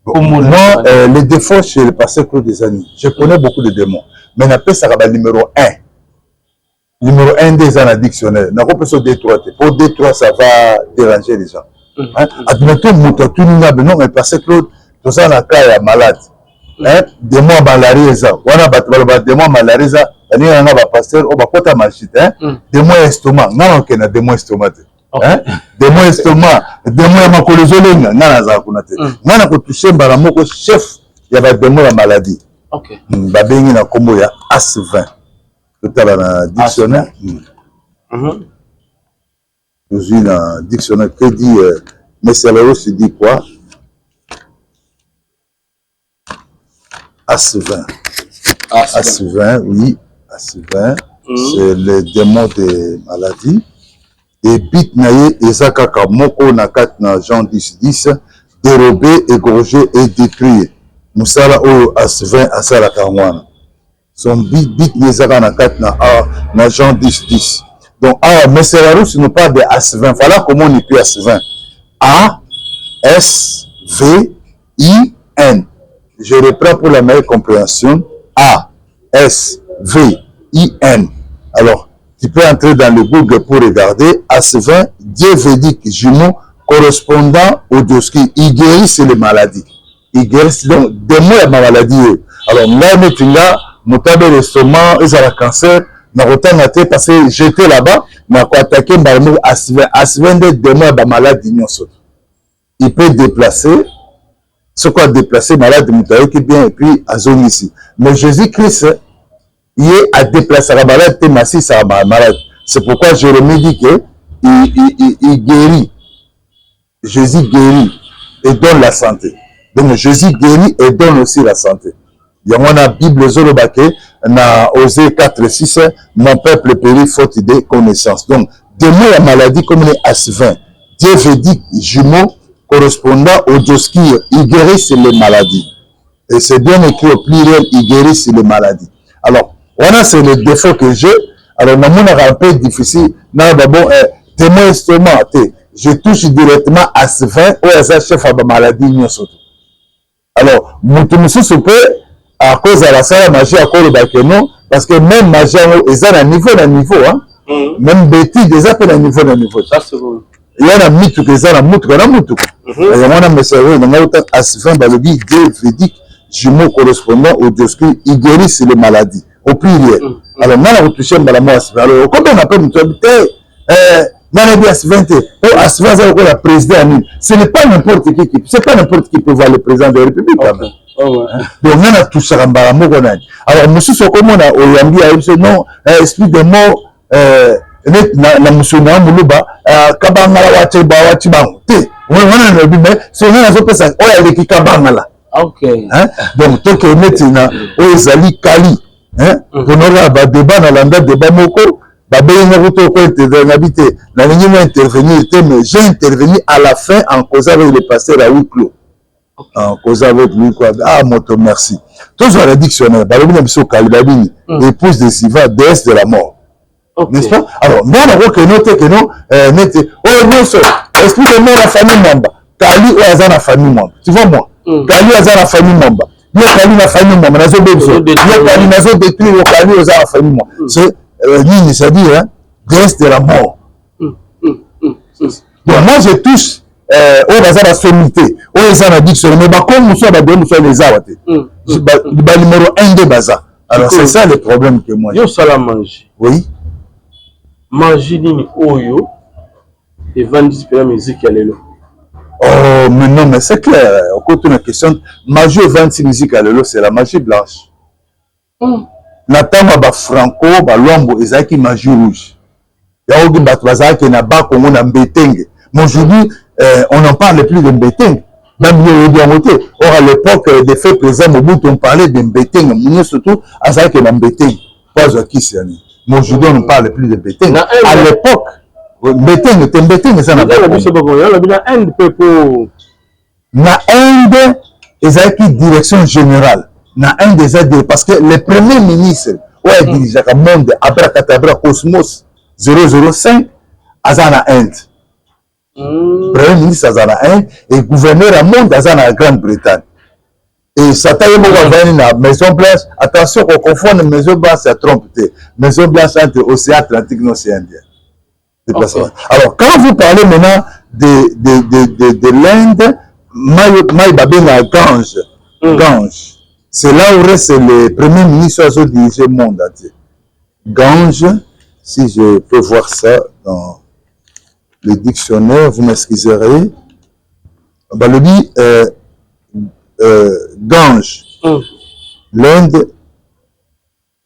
Moi, les défauts chez le pasteur Claude des années, je connais beaucoup de démons. Mais on appelle ça le numéro 1. Numéro 1 des ans dictionnaire. On peut se détruire. Pour détruire, ça va déranger les gens. Admettons, non, mais pasteur Claude, tout ça, on a cas malade. Démon malaria, on a démon malaria, on a pasteur, on va pas ta machine. Démon estomac, non, on a démon estomac. Démon estomac, démon makolozolenga, nana za kunate. Nana ko toucher baramoko chef ya ba démon la maladie. OK. Ba bengi na kombo ya AS20. Tout à l'heure dictionnaire. Nous une dictionnaire que dit mais c'est là aussi dit quoi? AS20. AS20, oui, AS20, c'est le démon des maladies. Et bit naye ezakaka moko na kat na Jean 10:10 dérober, égorger et détruire. Musala o AS20 asala kangwana. Son bit nezaka na kat na Jean 10:10. Donc mais c'est la route nous parle de AS20. Voilà comment on écrit AS20. A S V I N. Je reprends pour la meilleure compréhension. A S V I N. Alors tu peux entrer dans le Google pour regarder. AS20, diévédique jumeau correspondant au doski. Il guérit les maladies. Il guérit donc des mots de maladie. Alors, là, nous avons l'estomac, ils ont le cancer. Nous avons parce que j'étais là-bas, nous avons attaqué AS20. AS20 des mots de maladie. Il peut déplacer. Ce qu'on a déplacé, malade, qui bien, et puis à zone ici. Mais Jésus-Christ, il est à déplacer la malade, Thématie, ça va malade. C'est pourquoi Jérémie dit que il guérit. Jésus guérit et donne la santé. Donc Jésus guérit et donne aussi la santé. Il y a une Bible Zolobake, na Osée 4:6, mon peuple périt faute de connaissance. Donc, de mots la maladie comme les AS20, Dieu veut dire jumeau correspondant au doski, il guérit les maladies. Et c'est bien écrit au pluriel, il guérit les maladies. Alors, voilà, c'est le défaut que j'ai. Alors, dans mon un peu difficile, d'abord, témoin estomac, je touche directement à AS20 ou à sa chef à la maladie. Alors, mon peut, à cause de la salle magie, à cause de non, parce que même magie, ils ont un niveau, hein. Même bêtise, ils ont un niveau. Ça, c'est bon. Il y a un mythe qui est un mythe. Il y a un message, il y a un AS20, Balogi, diévédique, jumeau correspondant au doski, il guérit les maladies. Au pluriel. Alors, on a retouché la mort. Alors, quand on appelle une habité, on a dit AS20, AS20, c'est le président. Ce n'est pas n'importe qui, c'est pas n'importe qui peut voir le président de la République. Donc, on a touché la mort. Alors, monsieur, comme on a Oyambi, non, esprit de mort, na monsieur Namuluba, Kabangala Wachibango. On a dit, mais c'est un autre personne, on a dit Kabangala. Ok. Donc, tant que maintenant, on est Kali. On aura un débat dans l'endroit débat moko, intervenir, mais j'ai intervenu à la fin en causant avec le pasteur à huis clos. En causant avec lui, quoi. Ah, moto, merci. Toujours le dictionnaire, épouse de Siva, déesse de la mort. N'est-ce pas? Alors, nous avons que noter que non, oh non, esprit de mort, la famille Mamba. Kali ou Azan, la famille Mamba. Tu vois moi? Kali Azan, la famille Mamba. Il y a Kali, la famille Mamba. Il y a Kali, la détruit, au Kali, aux la famille Mamba. C'est, c'est-à-dire, déesse de la mort. Donc, moi, je touche, au Azan, la sommité, au Azan, la diction, mais comme nous sommes, nous sommes les Awate. Le numéro 1 de Baza. Alors c'est ça le problème que moi. Yo sala magie. Oui. Magie nini oyo et vendis pour la musique à l'élo. Oh, mais non, mais c'est clair. Au côté de la question, magie et vendis musique à l'élo, c'est la magie blanche. Natama ba Franco, ba Luambo, ezaki magie rouge. Ya ogi bat bazaki na ba Congo na Mbetenge. Mais aujourd'hui, on n'en parle plus de Mbetenge. Même or à l'époque des faits présents, on parlait de Mbetenge. Mais surtout, à ça que na Mbetenge. Pas à qui c'est. Mais aujourd'hui, on ne parle plus de Mbetenge. À l'époque, Mbetenge, ça n'a pas na Inde, ezaki direction générale. Na Inde, parce que le premier ministre, ouais, dirigeait le monde, Abracadabra Cosmos 005, Azana Inde. Premier ministre Azana Inde et gouverneur à monde Azana la Grande-Bretagne. Et ça t'a eu la Maison Blanche. Attention, on confond la Maison Blanche et trompe. Maison Blanche entre l'océan Atlantique et l'océan Indien. Okay. Alors, quand vous parlez maintenant de l'Inde, Maïbabé Gange. Gange. C'est là où reste le premier ministre qui a dirigé le monde entier. Gange, si je peux voir ça dans le dictionnaire, vous m'excuserez. Le dit Gange. L'Inde,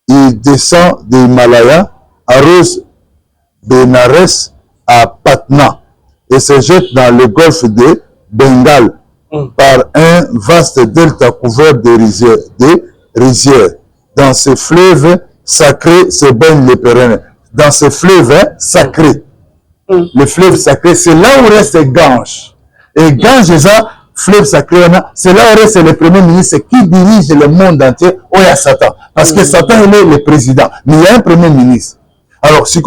il descend des Himalayas, arrose Benares à Patna et se jette dans le golfe de Bengale par un vaste delta couvert de rizières. Dans ce fleuve sacré se baignent les pèlerins. Dans ce fleuve sacré, le fleuve sacré, c'est là où reste Gange. Et Gange, fleuve sacré, c'est là où reste le premier ministre qui dirige le monde entier. Oh, il y a Satan. Parce que Satan, il est le président. Mais il y a un premier ministre. Alors, si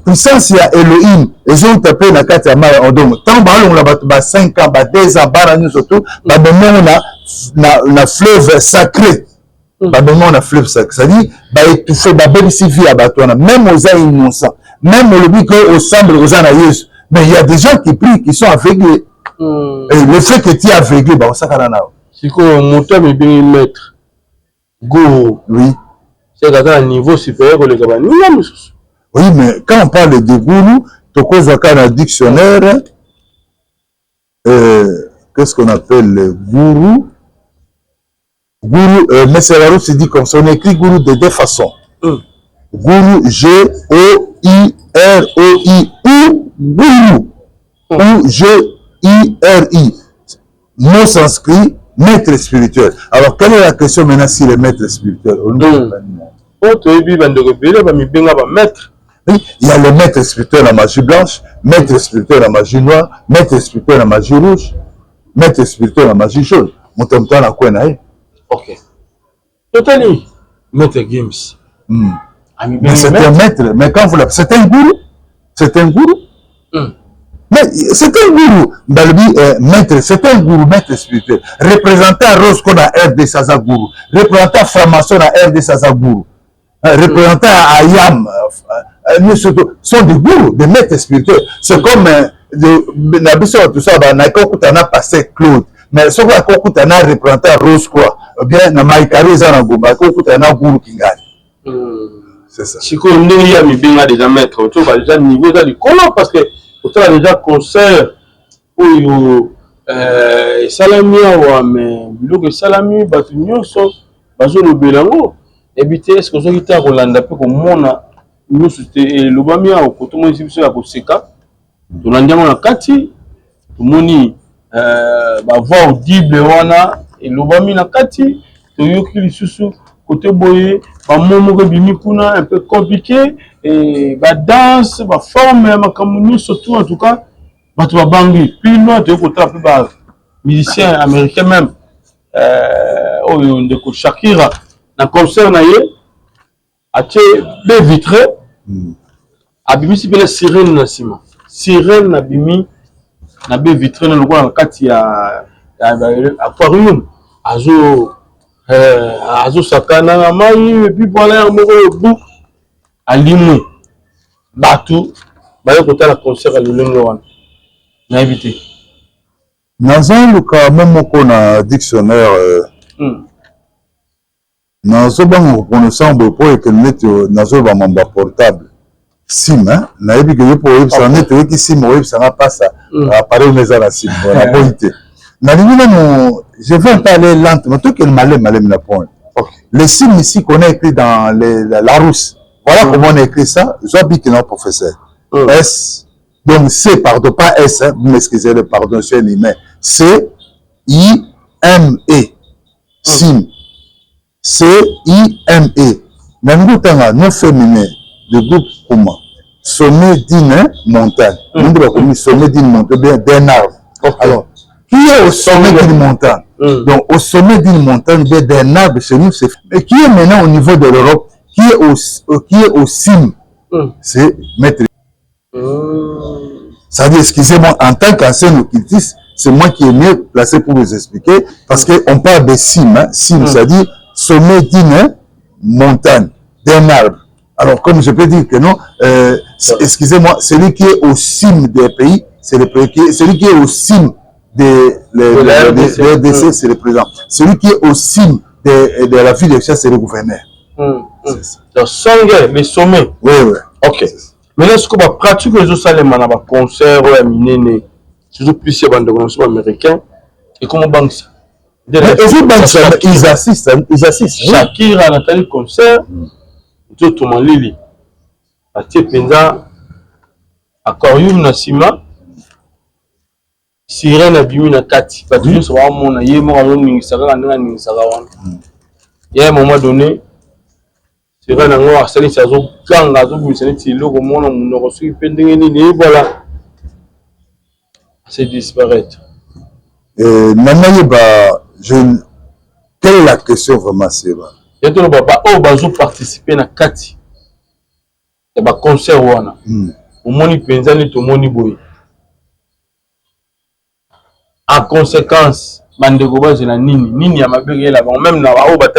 puissance il y a Elohim, ils ont tapé la carte à Maya Odom. Tant on a 5 ans, 2 ans, surtout, on a fleuve sacré. On a fleuve sacré. C'est-à-dire, étouffer, même aux gens innocents, même au lobby au semble aux gens aïeux. Mais il y a des gens qui prient, qui sont aveuglés. Et le fait que tu es aveuglé, ça va. Si mon thème est bien maître, go, oui. C'est à un niveau supérieur que les Gabani. Oui, mais quand on parle de gourou, tu causes un dictionnaire, qu'est-ce qu'on appelle le gourou? Gourou, mais c'est la route, c'est dit comme ça, on écrit gourou de deux façons. Gourou, G-O-I-R-O-I, ou gourou, ou G-I-R-I. Mot sanskrit, maître spirituel. Alors, quelle est la question maintenant si le maître spirituel? Oui, il y a le maître spirituel en magie blanche, maître spirituel en magie noire, maître spirituel en magie rouge, maître spirituel en magie jaune. Mon temps à quoi naïe. Ok. Totally. Maître Gims. Mais c'est un maître, mais quand vous l'appelez, c'est un gourou. C'est un gourou. Mais c'est un gourou. Maître, c'est un gourou, maître spirituel. Représentant Rose qu'on a RD Saza Gourou. Représentant Framason à RD Saza Gourou. Représentant Ayam. Nous sont des gourous, des maîtres spirituels. C'est comme tout ça, on a passé Claude. Mais ce qu'on a représentant Rose quoi. Bien, na Maïkari Zanagomba, on a gourou Kingali. C'est ça. Si on a déjà maître, on trouve déjà niveau du comment parce que on a déjà concert où salami mais biloko salami batu nyonso bazo lobelango ebité est-ce que soki ta kolanda pe ko mona nyonso te lobami a ko to moni biso ya ko seka to nandiamo na kati to moni ba voix audible wana et lobami na kati to yoki lisusu côté boye ba momo ko bimi kuna un peu compliqué et ba danse ba forme makamuni surtout en tout cas ba to bangi puis nous de côté un peu ba musicien américain même oyo ndeko Shakira na concert na ye atie be vitré abimi si bela sirène na sima sirène na bimi na be vitré na lokwa na kati ya aquarium azo sakana na mai et puis voilà moko bu alimwe batu bayo kotala concert à lolenge wana na éviter Nazan le cas même qu'on a dictionnaire nazo bango reconnaissant bopo et que net nazo ba mamba portable sim hein na yebi que yopo yeb sa net ki sim yeb sa na passa appareil mais à la sim na bonité na limina mon je vais pas aller lentement tout que malem na point les signes ici qu'on a écrit dans la rousse voilà comment on a écrit ça j'habite non professeur S donc C pardon pas S hein, vous m'excusez le pardon c'est un email C I M E sim C-I-M-E. Nangutanga, non féminin, de groupe comment? Sommet d'une montagne. Nous avons mis sommet d'une montagne, d'un arbre. Alors, qui est au sommet d'une montagne? Donc, au sommet d'une montagne, d'un arbre chez nous, c'est. Mais qui est maintenant au niveau de l'Europe? Qui est au cime? C'est maître. Ça veut dire, excusez-moi, en tant qu'ancien occultiste, c'est moi qui est mieux placé pour vous expliquer, parce qu'on parle de cime. Hein? Cime, ça dit sommet d'une montagne, d'un arbre. Alors, comme je peux dire que non, excusez-moi, celui qui est au cime des pays, c'est le pays. Celui qui est au cime de l'RDC, c'est le président. Celui qui est au cime de la ville de chasse, c'est le gouverneur. Donc, Sangue, les sommets. Oui, oui. Ok. Maintenant, ce qu'on va pratiquer, les autres, les concerts, les minés, surtout plus les bandes américains, et comment banque ça? Ils assistent. Shakira, Nathalie concert, tout le monde Lili. A Penza, Aquarium Nassima, Sirène Abimi Nakati. Parce que ça va mon aïe, moi, il y a un moment donné, Sirène a un harcèlement, ça a gang, à tout, mais c'est le moment où on a reçu pending, voilà. C'est disparaître. Quelle est la question vraiment, c'est vrai? Il y a des gens qui participent à Kati. Il y a des concerts. Au monde, il en conséquence, Bandegouba, c'est la Nini. Nini, a mabé là-bas. Même dans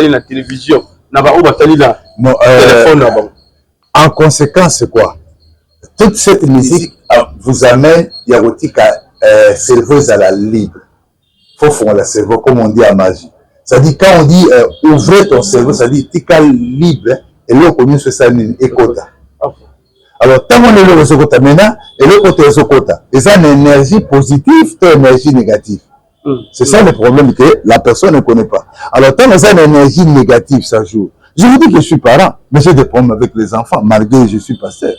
la télévision, dans la téléphone. En conséquence, c'est quoi? Toute cette musique vous amène, il y a aussi cerveau à la libre. Il faut faire le cerveau, comme on dit à magie. Ça dit, quand on dit ouvrez ton cerveau, ça dit tika libre, et là, on connaît ce ça, et quota. Alors, tant qu'on est le quota maintenant, et le côté est quota. Et ça, une énergie positive, une énergie négative. C'est ça le problème que la personne ne connaît pas. Alors, tant qu'on a une énergie négative, ça joue. Je vous dis que je suis parent, mais j'ai des problèmes avec les enfants, malgré que je suis pasteur.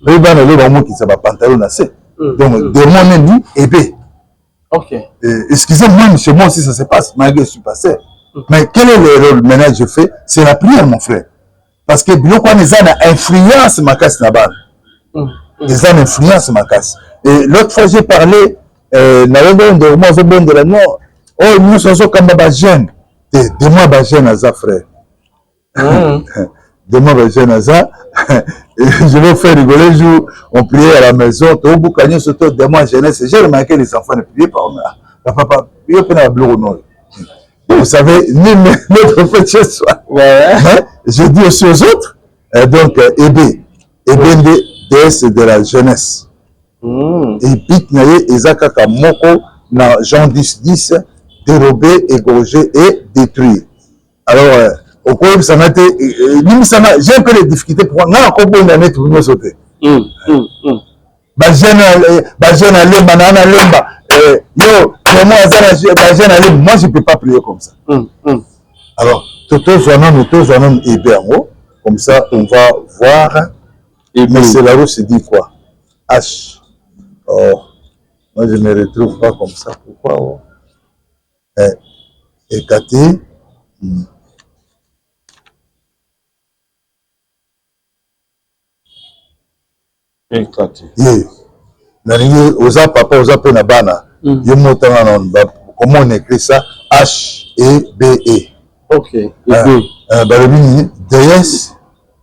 Le ban est le moment qui s'appelle pantalon assez. Donc, de mon ennemi, et B. Okay. Excusez-moi, chez moi aussi ça se passe, malgré que je suis passé. Mais quel est le rôle maintenant que je fais? C'est la prière, mon frère. Parce que bien qu'on ait une influence ma casse là-bas. Ils ont une influence ma casse. Et l'autre fois j'ai parlé, de la Nord. Oh, nous sommes comme des jeunes. De moi, des jeunes à ça, frère. De moi, des jeunes à ça. Je vais faire rigoler le jour, on priait à la maison, tout boucanier surtout de moi jeunesse. J'ai remarqué les enfants ne priaient pas. Papa, il y a un bureau non. Vous savez, ni notre fait chez soi. Je dis aussi aux autres, donc, déesse de la jeunesse. Et puis, Isaac Moko, dans Jean 10, dérober, égorger et détruire. Alors, au cours de ça, j'ai un peu de difficultés pour moi. Encore bon d'année, tout le monde sauter. Moi, je ne peux pas prier comme ça. Alors, comme ça, on va voir. Mais c'est là où se dit quoi? H. Oh, moi, je ne me retrouve pas comme ça. Pourquoi? Écaté. Osa papa, osa pe na bana. Comment on écrit ça? H-E-B-E. Ok. Déesse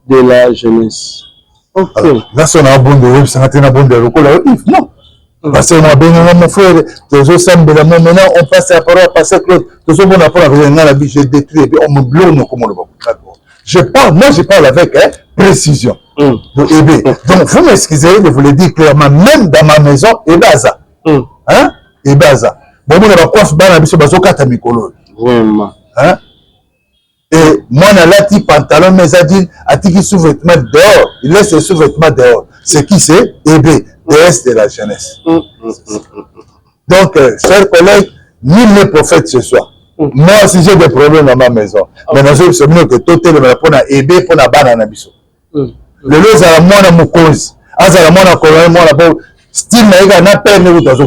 de la jeunesse. Ok. Là, c'est un bon de web, c'est un bon de recours. Non. Parce que moi, bien, mon frère, maintenant, on passe la parole, passe Claude. Tout ce monde a parlé avec la vie, je détruis, et puis on me bloque, comment on va. Je parle, moi, je parle avec précision. Donc, vous m'excusez de vous le dire clairement, même dans ma maison, et baza. Hein? Et baza. Bon, on a quoi, on a besoin de mikolo. Vraiment. Hein? Et moi, on a là, pantalon, mais ça dit, atiki sous-vêtements dehors. Il laisse les sous-vêtements dehors. C'est qui c'est? Ébé, déesse de la jeunesse. Donc, chers collègues, nul n'est prophète ce soir. Moi, si j'ai des problèmes dans ma maison, maintenant, je sais que tout est le pour na ébé, pour na banana biso. Le lot, à la moine à Moukose. À la moine à Colonel, moi, la pauvre. Style, n'a pas aimé vous dans ce.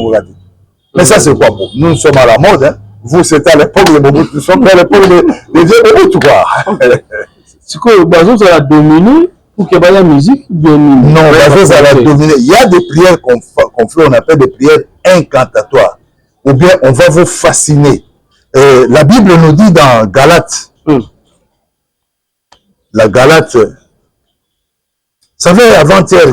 Mais ça, c'est quoi pour nous sommes à la mode, hein? Vous, c'était à l'époque de Mobutu. Nous sommes à l'époque de vieux Mobutu, quoi. C'est quoi, Bazo, ça a dominé pour qu'il y ait la musique? Non, Bazo, ça a dominé. Il y a des prières qu'on fait, on appelle des prières incantatoires. Ou bien, on va vous fasciner. La Bible nous dit dans Galates, la Galate, ça fait avant-hier,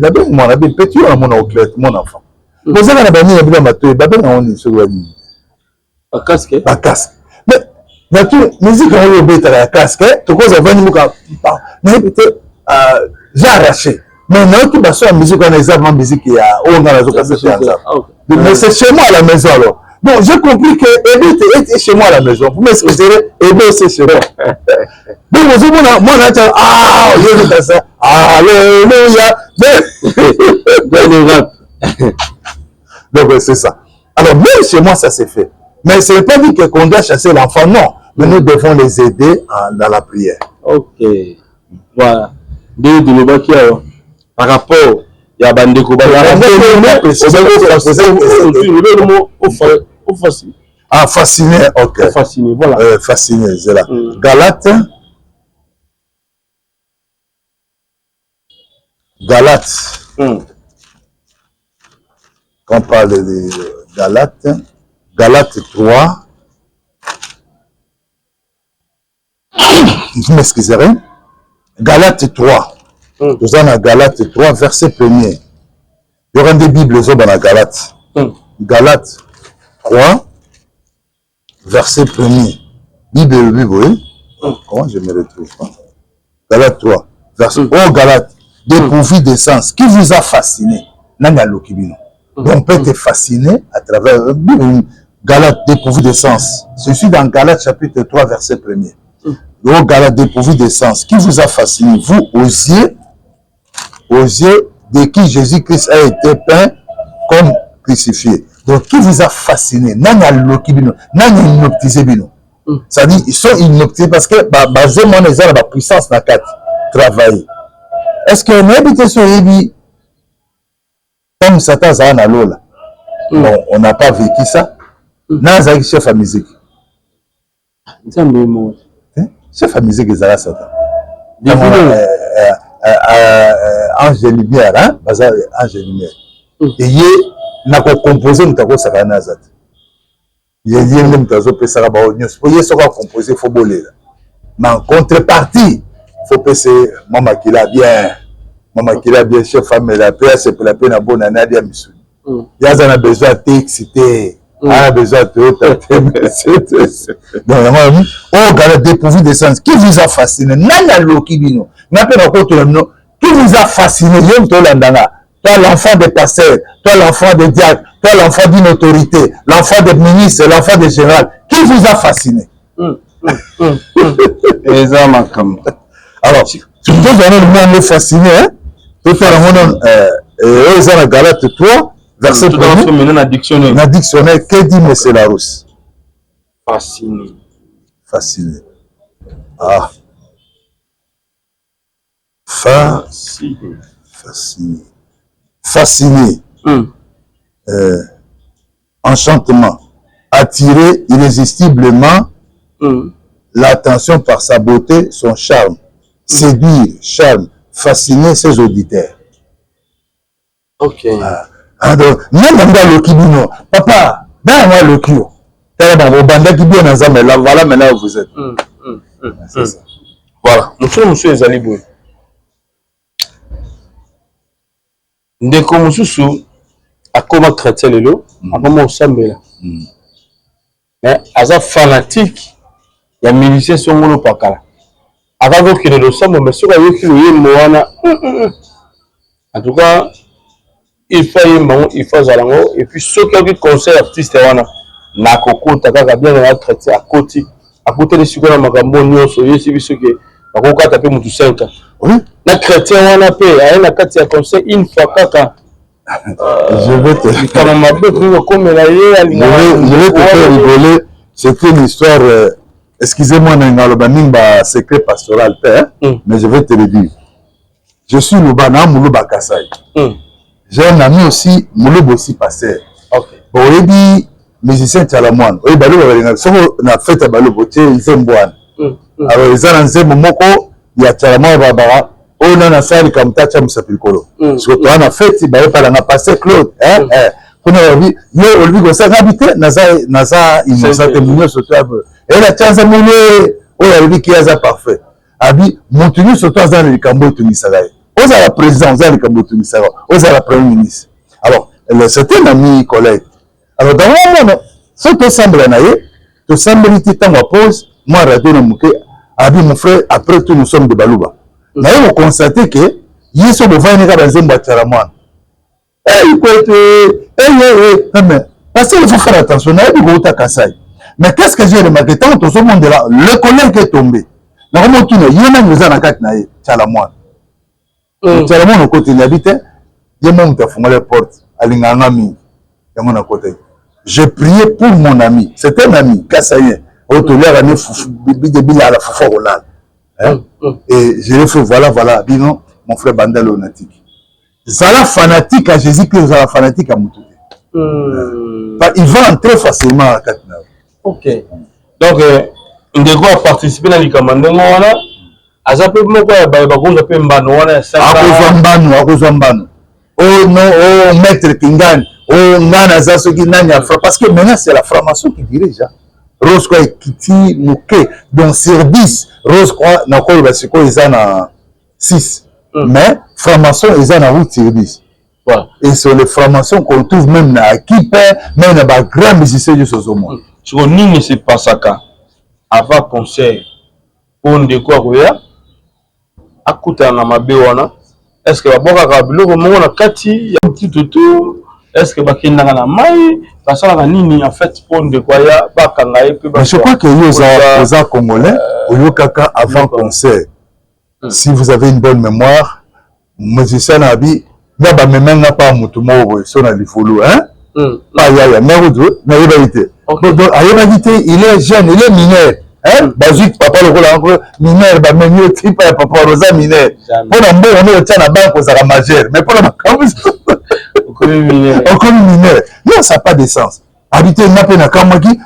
d'abord, mon ami, petit, mon enfant. Vous avez un ami, il a un casque. Un casque. Mais, la musique, on a oublié la casque, tout le monde a mais peut-être, j'ai arraché. Mais non, qui va sur la musique, on a exactement la musique qui a, on a la mais c'est chez moi à la maison alors. Bon, j'ai compris que Ébé était chez moi à la maison. Vous m'excuserez, Ébé c'est chez moi. Donc, moi, on a dit, ah, je vais ça. Alléluia. Donc, c'est ça. Alors, même chez moi, ça s'est fait. Mais ce n'est pas dit qu'on doit chasser l'enfant, non. Mais nous devons les aider dans la prière. Ok. Voilà. Par rapport, il y a Bandeko. Ah, fasciné, ok. Fasciné, voilà. Fasciné, c'est là. Galates. Galates. Quand on parle de Galates, Galates 3. Vous m'excuserez. Galates 3. Nous sommes à Galates 3, verset 1er. Il y aura des Bibles dans la Galates. Galates 3, verset 1er. Bible, oui. Comment je me retrouve? Galates 3, verset. Oh, Galates, dépourvu de sens. Qui vous a fasciné? Nanga Lokibino. Donc, on peut être fasciné à travers Galates dépourvu de sens. Je suis dans Galates chapitre 3, verset 1er. Oh, Galates dépourvu de sens. Qui vous a fasciné? Vous, aux yeux de qui Jésus-Christ a été peint comme crucifié. Donc, qui vous a fasciné? Nanga Lokibino. Nanga Inoptisebino. C'est-à-dire, ils sont inoptisés parce que, basé mon exemple, la puissance n'a qu'à travailler. Est-ce que on habite sur Ebi comme Satan Zahana Lola? Bon, on n'a pas vécu ça. Nazaki chef à musique. Chef à musique, ils ont Satan. Ange de lumière, hein? Ange de lumière. Et il n'a pas composé, nous avons ça Nazat. Il y a des gens qui ont fait ça. Il y a composé, il faut voler. Mais en contrepartie, il faut passer maman qui l'a bien. Maman qui l'a bien, chef femme, la paix, c'est pour la peine à bonne année à Missou. Il y a besoin de t'exciter. Il a besoin de te. Donc, oh, Galates dépourvu de sens. Qui vous a fasciné? Nana Lokibino. Qui vous a fasciné? Toi, l'enfant des pasteurs, toi, l'enfant des diacres, toi, l'enfant d'une autorité, l'enfant des ministres, l'enfant des généraux. Qui vous a fasciné? Alors, tu peux donner le mot fasciné, hein? Tout à l'heure, Galates 3, verset 1er. Dans le dictionnaire, que dit M. Larousse? Fasciné. Fasciné. Ah. Fasciné. Fasciné. Enchantement. Attirer irrésistiblement l'attention par sa beauté, son charme. Séduire, charme, fasciner ses auditeurs. Ok. Donc, même Lokibino, papa, dans moi Lokio, voilà maintenant où vous êtes. C'est ça. Voilà. Monsieur Ezaliboué. Ndeko Moussousou, à comment chrétien le lot, à comment on s'appelle. Mais, à fanatique, il y a miliciens sur mon pakala. Avant qu'il ne le sache, mais sur la qu'il y Moana. En tout cas, il faut Zalango, et puis ceux qui ont vu concert artiste, Nako, Taka, bien chrétien à côté, à bakuteli sikoyo na makambo nyonso yesi biso ke bakokata pe mutu 5 ans. Oui. Na chrétien wana pe aye na kati ya conseil une fois kaka. Je vais te faire rigoler. C'est une histoire, excusez-moi, un secret pastoral, mais je vais te le dire. Je suis Loubana, Moulouba Kassai. J'ai un ami aussi, Moulouba aussi pasteur. Bon, il dit, musicien Tchalamoine. Oui, Balou, on a fait à Balou, ils aiment boire. Alors, ils ont lancé Momoko, il y a Tchalamoine Barbara. On a sali comme tacha musapikolo. Parce que toi on a fait si bah pas la passé Claude on a vu yo olvi go ça habité naza innocent témoignage surtout et la chance mouné on a vu qui est parfait abi montenu surtout dans le cambo tunisara on a la présidence dans le cambo tunisara on a la premier ministre alors c'est un ami collègue alors dans le moment ce que semble naïe to semble temps à pause moi radio na muké abi mon frère après tout nous sommes de Balouba. Mais vous constatez que il sont devant une cabane de Tchalamoine. Il peut être mais parce qu'il faut faire attention mais qu'est-ce que j'ai remarqué tant tout ce monde là le collègue est tombé normalement tout il y a même dans la carte na Tchalamoine Tchalamoine au côté il habitait il même t'a fumé les portes à l'ingangami de mon côté je priais pour mon ami c'est un ami Kassaye au tolère à neuf bibi à la fofa Hollande. Et je l'ai fait, voilà, binon, mon frère Bandalo Natik. Zala fanatique à Jésus que Zala fanatique à Moutoute. Il va entrer facilement à Katna. Ok. Donc, il doit participer dans les commandes. Azape moko ya bakonza pe mbano wana sanga. Akozwa mbano. Oh non, oh maître Kingani, oh ngana za soki nani afra parce que maintenant c'est la franc-maçon qui dirige. Rose quoi Kiti Mouké donc sur 10 Rose quoi na quoi basiko ils en 6 mais franc-maçon ils en route sur 10 voilà et sur les francs-maçons qu'on trouve même na équipe même na ba grand musicien du Sozomo sur nini c'est pas ça avant concert on de quoi koya akuta na mabe wana est-ce que baboka ka biloko mongo na kati ya petit tout est-ce que bakendanga na mai basala nini en fait pour de quoi ya bakanga et puis je crois que les Congolais au kaka avant concert si vous avez une bonne mémoire musicien abi na ba memenga pa mutu mo so na lifulu pas ya mais vérité donc ayebité il est jeune il est mineur bazik papa le mineur ba menio type papa rosa mineur pour un bon on est tient na banque aux majeur mais pour la encore mineur. Non, ça n'a pas de sens. Habiter n'a pas na kamaki,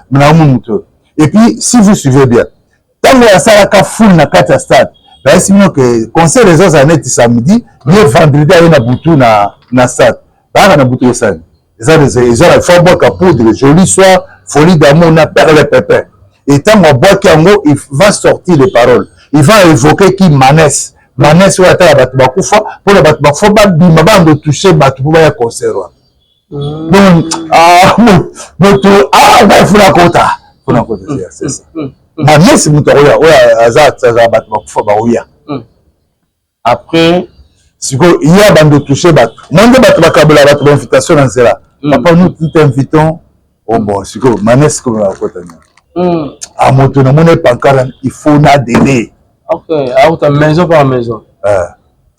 et puis, si vous suivez bien, quand il y a ça, la foule na kata stade, ben, sinon que conseil les autres années samedi, il y a vendredi, il y a boutou na stade. Ben, na boutou ça. Ils ont la forme de poudre, joli soir, folie d'amour, na perle les pépins. Et tant qu'on boit Kiango, il va sortir les paroles. Il va évoquer qui manesse. Manesse ou attend la batubakufa pour la batubakufa bima bando toucher batuba ya concert. Donc il faut la quota. C'est ça. Manesse mutoya azat batubakufa baoya. Après il y a bando toucher batu. Monde batubakabula batu invitation dans cela. Papa nous t'invitons au bon siko manesse comme la quota. À moto na mone pankara il faut na délai. Ok, alors ta maison par maison.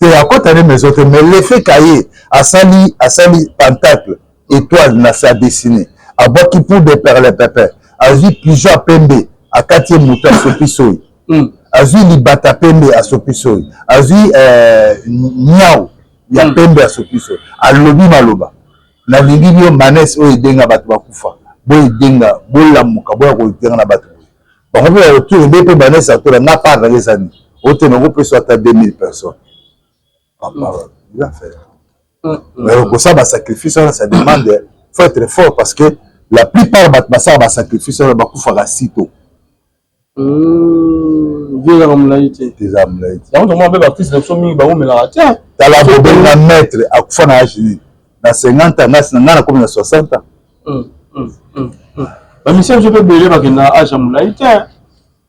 Tu es à côté de la maison, mais l'effet cahier, à sali pentacle, étoile, n'a sa dessinée. À Boki pour des perles pépins. À Zui plusieurs pembe, à Katia Mouta, à Sopisoi. À Zui Libata pembe, à Sopisoi. À Zui Niao, il y a pembe à Sopisoi. À Lobi Maloba. Na Lingibio Manes, o Idenga Batbakufa. Boy Denga, Bola Muka, Boya Denga Batu. On va retourner des peu banés à toi n'a pas dans les années. Autant on peut soit à 2000 personnes. Il va faire. Mais pour ça, le sacrifice, ça demande, il faut être fort parce que la plupart de ça, le sacrifice, ça va faire sitôt. Des âmes laïques. Des âmes laïques. Donc, on va baptiser les sommes, bah, on met la tiens. T'as la bobe na maître à Koufana Agini. Dans 50 ans, dans comme dans 60 ans. La mission, je peux brûler parce qu'il y a un âge à moulaïté.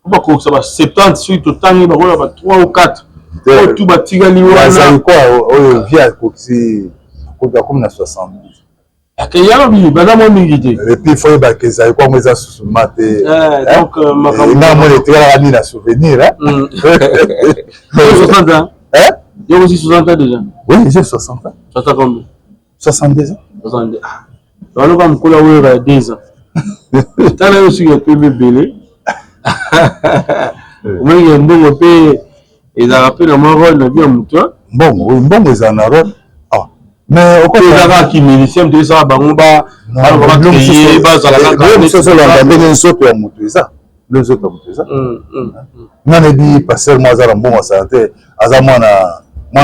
On va ça va 70 suite au temps, il va y 3 ou 4. Tout va tirer l'eau. Ça quoi, via comme dans 72. akeyala bi bana mingi te et puis il faut ba que ça quoi mais ça sous maté donc makambo moi était là ni la souvenir hein 60 ans hein j'ai aussi 60 ans déjà oui j'ai 60 ans 60 combien 62 ans 62 alors comme kola ouais 10 ans tala aussi que peu belé moi il y a un bon peu et ça rappelle un rôle dans vie en toi bon oui bon les en rôle ah mais au côté là qui musicien de ça bango ba ba créer ba za la même ça la ndenge nsoto ya mutu ça le nsoto mutu ça nana bi passer moi za bon santé azamwana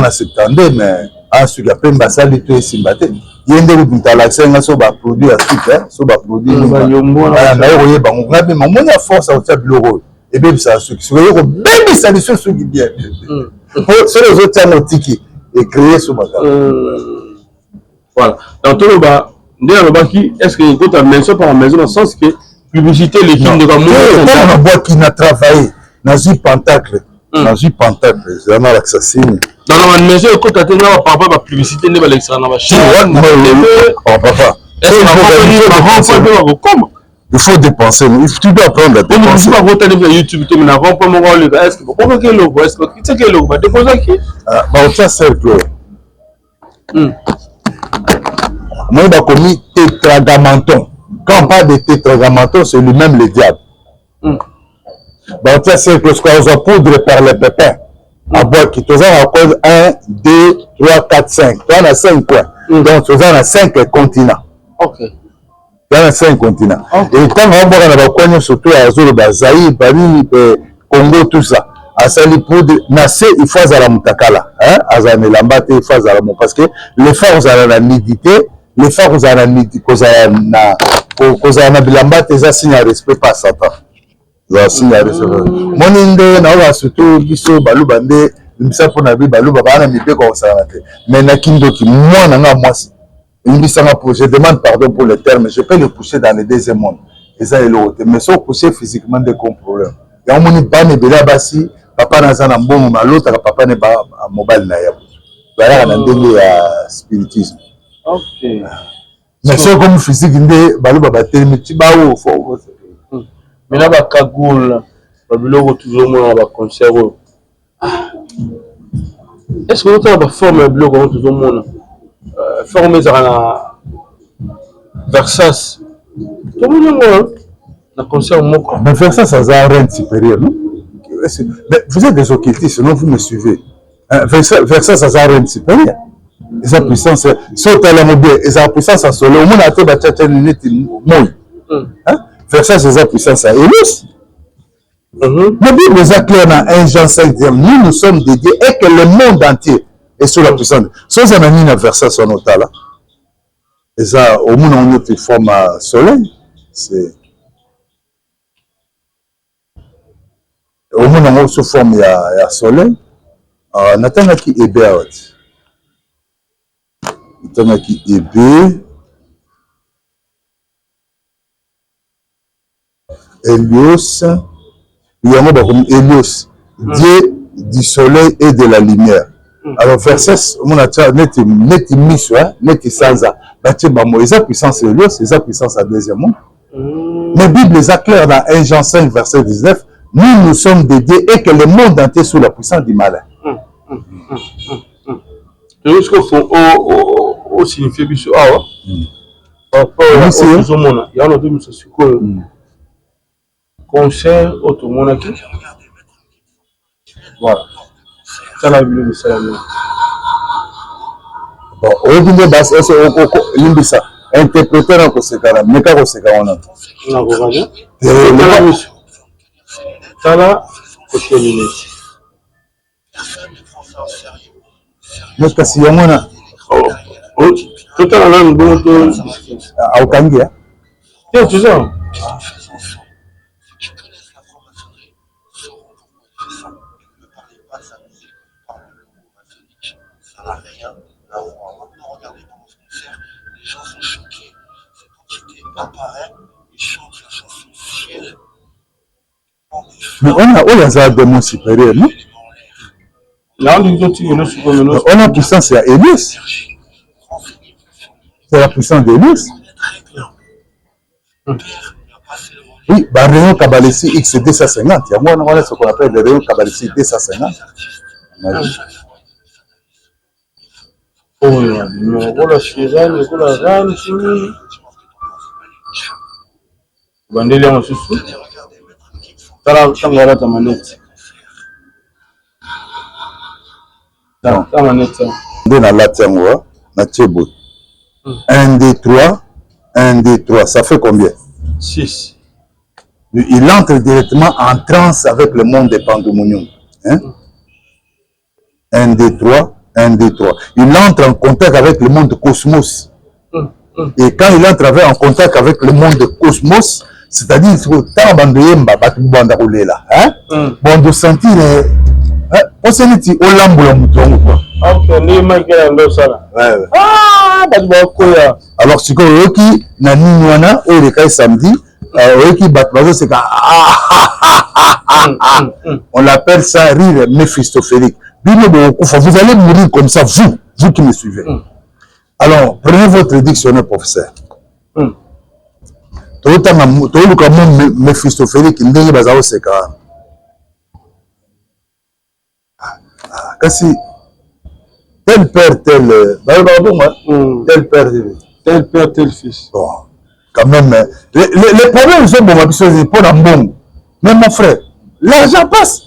70 mais ensuite après mbasali to esimbate yende kutala senga so ba produit afrique so ba produit ba yombo na yo bango ngabe mamona force au tableau et bien ça ce qui ko bébé ça les choses qui bien c'est les autres tiki et créer ce matin voilà dans tout le bas ndé baki est-ce que tu as mention par maison dans le sens que publicité l'équipe de comme on a bois qui n'a travaillé dans une pentacle c'est un assassin dans la maison quand tu as tenu papa la publicité ne va l'extra na machine oh papa est-ce que comment il faut dépenser tu dois apprendre à dépenser on va voter sur YouTube tu m'as pas mon rôle est-ce que pourquoi que logo est-ce que tu sais que logo va déposer qui bah au cercle moi il a commis tétragrammaton. Quand on parle de tétragrammaton, c'est lui-même le diable. Bah au cercle ce qu'on a poudre par les pépins à boire qui te a encore 1 2 3 4 5 on a 5 coins donc tu as 5 continents. OK. Dans les 5 continents. Et quand on va voir surtout à Zoro, Zaïre, Paris, Congo, tout ça, à Salipoud, Nassé, il faut à la Moutakala, hein, à Zanelambate, il faut à la Moutakala, parce que les phares à la nudité, les phares à la nudité, cause à la Bilambate, ils assignent un respect pas à Satan. Ils assignent un respect. Mon Inde, n'a surtout, Bisso, Balou Bande, Msapo Nabi, Balou, Babana, Mipé, comme ça, mais Nakindo qui, moi, moi, je demande pardon pour le terme, je peux le pousser dans le deuxième monde. Et ça est l'autre. Mais si on pousse physiquement, des problèmes. Et on ne pas ne basi, papa n'a pas un bon moment, l'autre papa n'est pas un mobile naïf. Voilà, on a un spiritisme. OK. Mais si comme physique, balou baba terme, tu vas où faut. Mais là ba kagoul, ba biloko toujours moi ba concert. Est-ce que tu as ba forme biloko toujours moi formé dans la Versas. Tout le monde a concert moko. Mais Versas, ça a un rang supérieur, non? Mais vous êtes des occultistes, sinon vous me suivez. Versas, ça a un rang supérieur. Et sa puissance, saute à la mobile, et sa puissance à solo. Au monde a tout battu à l'unité mouille. Versas, ça a puissance à Elos. La Bible nous a clair dans 1 Jean 5, nous sommes dédiés et que le monde entier est sous la puissance. Sans un ami, Versas, son hôtel là. Et ça, au monde, on a une forme à soleil. C'est. Au monde, on a une forme à soleil. On attend qui est bien. On attend qui est bien. Hélios. Il y a un mot comme Hélios. Dieu du soleil et de la lumière. Alors, verset, on a net mis, net sansa. Ils ont puissance Hélios, ils ont puissance à deuxième monde. Mais la Bible les a clair dans 1 Jean 5, verset 19. Nous sommes dédiés et que le monde entier est sous la puissance du malin. C'est ce qu'il faut signifier biso awa. Il y a un autre monsieur concert automonaki. Voilà. Ça la Bible de ça. Bon, au bout de bas, est-ce limbisa interpréter en conséquence, mais qu'à conséquence on a. On a regardé. Ça là, côté liné. Mais qu'est-ce qu'il y a moi Oh, tout à l'heure on doit à Okangi. Tiens, tu sais. Mais on a un démon supérieur, non? On a puissance à Elias. C'est la puissance de l'X. Oui, bah, rayon Kabalissi X 250. Il y a moi, on a ce qu'on appelle le rayon Kabalissi 250. Oh, la chirane, la rane, bandeli ya mosusu tala ntango alata manete ta manete nde nalati yango na tie boye 1 2 3 1 2 3 ça fait combien 6 il entre directement en transe avec le monde des Pandoumonium hein? 1 2 3 1 2 3 il entre en contact avec le monde cosmos et quand il entre en contact avec le monde cosmos, c'est-à-dire tant bandoyemba batu banda kolela hein bon de sentir on se dit au lambola mutongo quoi ok ni makela ndo sala ouais ah batu ba koya alors siko yoki na nini wana o le kai samedi yoki batu bazo c'est on l'appelle ça rire méphistophélique vous allez mourir comme ça vous qui me suivez alors prenez votre dictionnaire professeur toluka mo méphistophélique ndenge baza oseka kasi tel père tel père tel fils bon quand même les problèmes sont bon biso pour na mbongo mais mon frère l'argent passe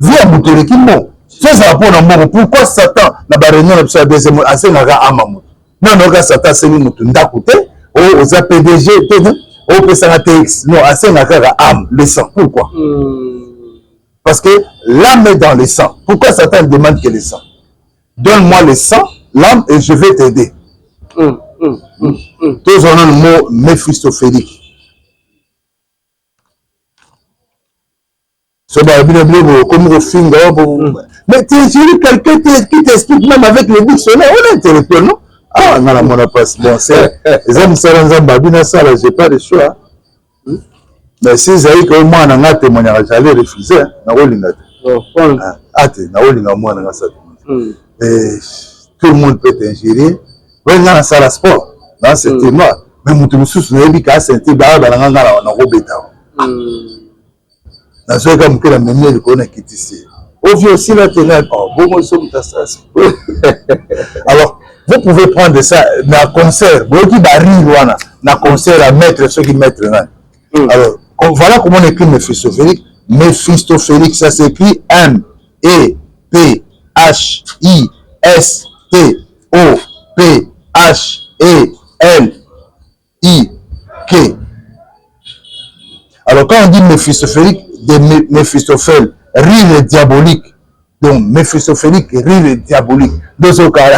via bouteleki mbongo soza pour na mbongo pourquoi Satan na ba réunion na biso ya deuxième asengaka amamu non ka Satan seli mutu ndaku te aux PDG au pesanga TX non asengaka ka âme le sang pourquoi parce que l'âme est dans le sang. Pourquoi Satan demande que le sang? Donne-moi le sang, l'âme, et je vais t'aider. Tous on a le mot méphistophélique. Mais j'ai lu quelqu'un qui t'explique même avec le dictionnaire, on est intellectuel, non? Ah, non, la monopasse, bon, c'est les hommes j'ai pas de choix. Mais si j'ai eu que moi, on a témoigné, j'allais refuser, tout le monde peut t'ingérer. On a ça la sport, dans ce témoin. Mais mon tour sous le bica, c'est un type d'arbre dans la gana, on a robéta. Dans ce cas, on a mené le connaît qui ici. Au vieux aussi, la ténèbre, bon, alors, vous pouvez prendre ça dans le concert. Vous qui barille, dans le concert à mettre ceux qui mettent là. Alors, voilà comment on écrit méphistophélique. Méphistophélique, ça s'écrit M-E-P-H-I-S-T-O-P-H-E-L-I-K. Alors, quand on dit méphistophélique, de Méphistophèle, rire diabolique. Donc, méphistophélique, rire diabolique. Deux autres cas.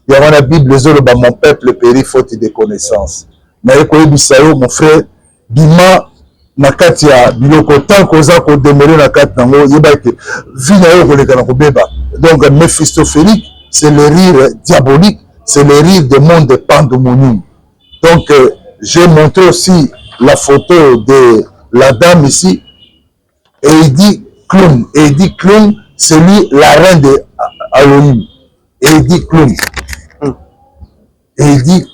Il y a la Bible, mon peuple périt faute de connaissance. Mais mon frère, Bima, Nakatia, Biloko, tant qu'on a demeuré la carte, donc méphistophélique, c'est le rire diabolique, c'est le rire du monde de Pandoumonium. Donc, j'ai montré aussi la photo de la dame ici, et il dit Cloum, c'est lui la reine de Halloween. Et il dit Cloum. Et il dit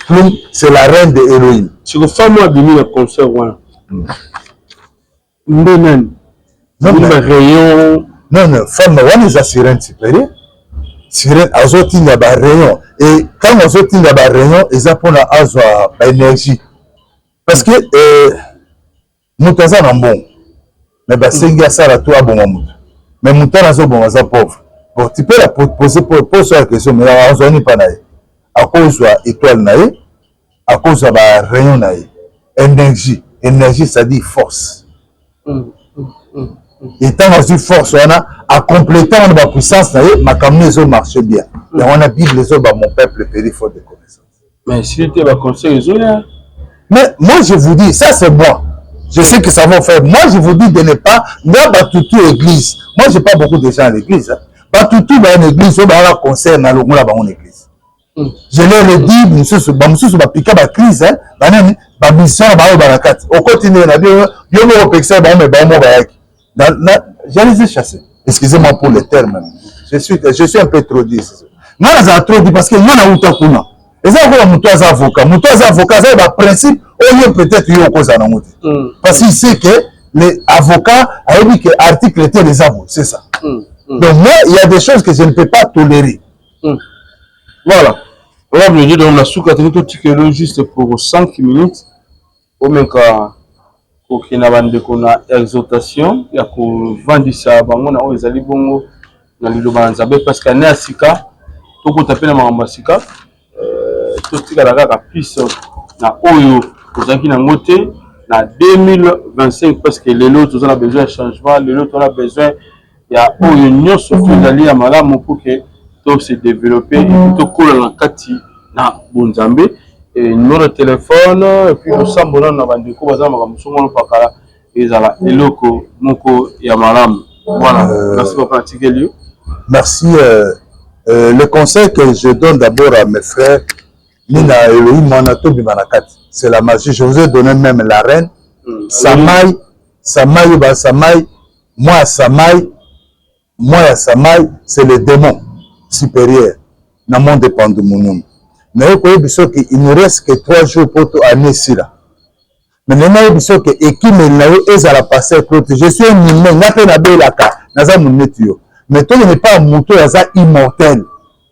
Cloum, c'est la reine de Elohim. Si vous faites moi venir le concert, non, femme, on est assuré supérieur. Sirène, azoti na ba rayon. Et quand azoti na ba rayon, ils apprennent à avoir l'énergie. Parce que, moutaza na bon. Mais bah, c'est un ça la toi bon amour. Mais moutaza na bon, ça pauvre. Bon, tu peux la poser la question, mais là, on n'est pas naïe. À cause de l'étoile naïe, à cause de la rayon naïe. Énergie, ça dit force. Et tant que force, on a à compléter ma puissance, ma caméra marche bien. Et on a dit les autres, mon peuple périt faute de connaissance. Mais si tu es conseil, mais moi je vous dis, ça c'est moi. Je sais que ça va faire. Moi je vous dis de ne pas, tout église. Moi j'ai pas beaucoup de gens à l'église. Tout dans l'église, on va conseil dans le monde église. Je leur ai dit, monsieur, va piquer la crise, ma mission va la carte. Au continue, on a dit, yo me repexer, mais je les ai chassés. Excusez-moi pour le terme. Je suis un peu trop dit. Moi, je trop dit parce que moi, je suis kuna. Et ça, je avocat. Je avocat, c'est le principe. Oh, peut-être qu'il y a cause à parce qu'il sait que les avocats a dit que l'article était les avocats. C'est ça. Donc, moi, il y a des choses que je ne peux pas tolérer. Voilà. On va dire donc la sous-catégorie juste pour 5 minutes. Au même cas, pour qu'il y ait une exhortation, il y a pour vendre ça, on a les bongo, on a les lobanzabe parce qu'il y a sika, tout le monde a ma sika, tout ce qui a la piste na oyo, vous avez na moté na 2025 parce que les autres on a besoin de changement, les autres on a besoin il y a oyo surtout d'aller à madame pour que tout se développer et tout coller dans kati na bonzambe. Et numéro de téléphone, et puis nous sommes dans la bande de Kobaza, nous sommes pakala et zala eloko moko ya malam. Voilà, merci pour pratiquer lieu. Merci. Le conseil que je donne d'abord à mes frères, Nina Elohim Manato Bimanakat, c'est la magie. Je vous ai donné même la reine. Samaï, moi Samaï, c'est le démon supérieur. Dans mon dépend de mon nom. Mais il ne reste que 3 jours pour tout année ici là. Mais il y a que équipe est à la passé. Je suis un humain, mais toi n'est pas un mouton immortel.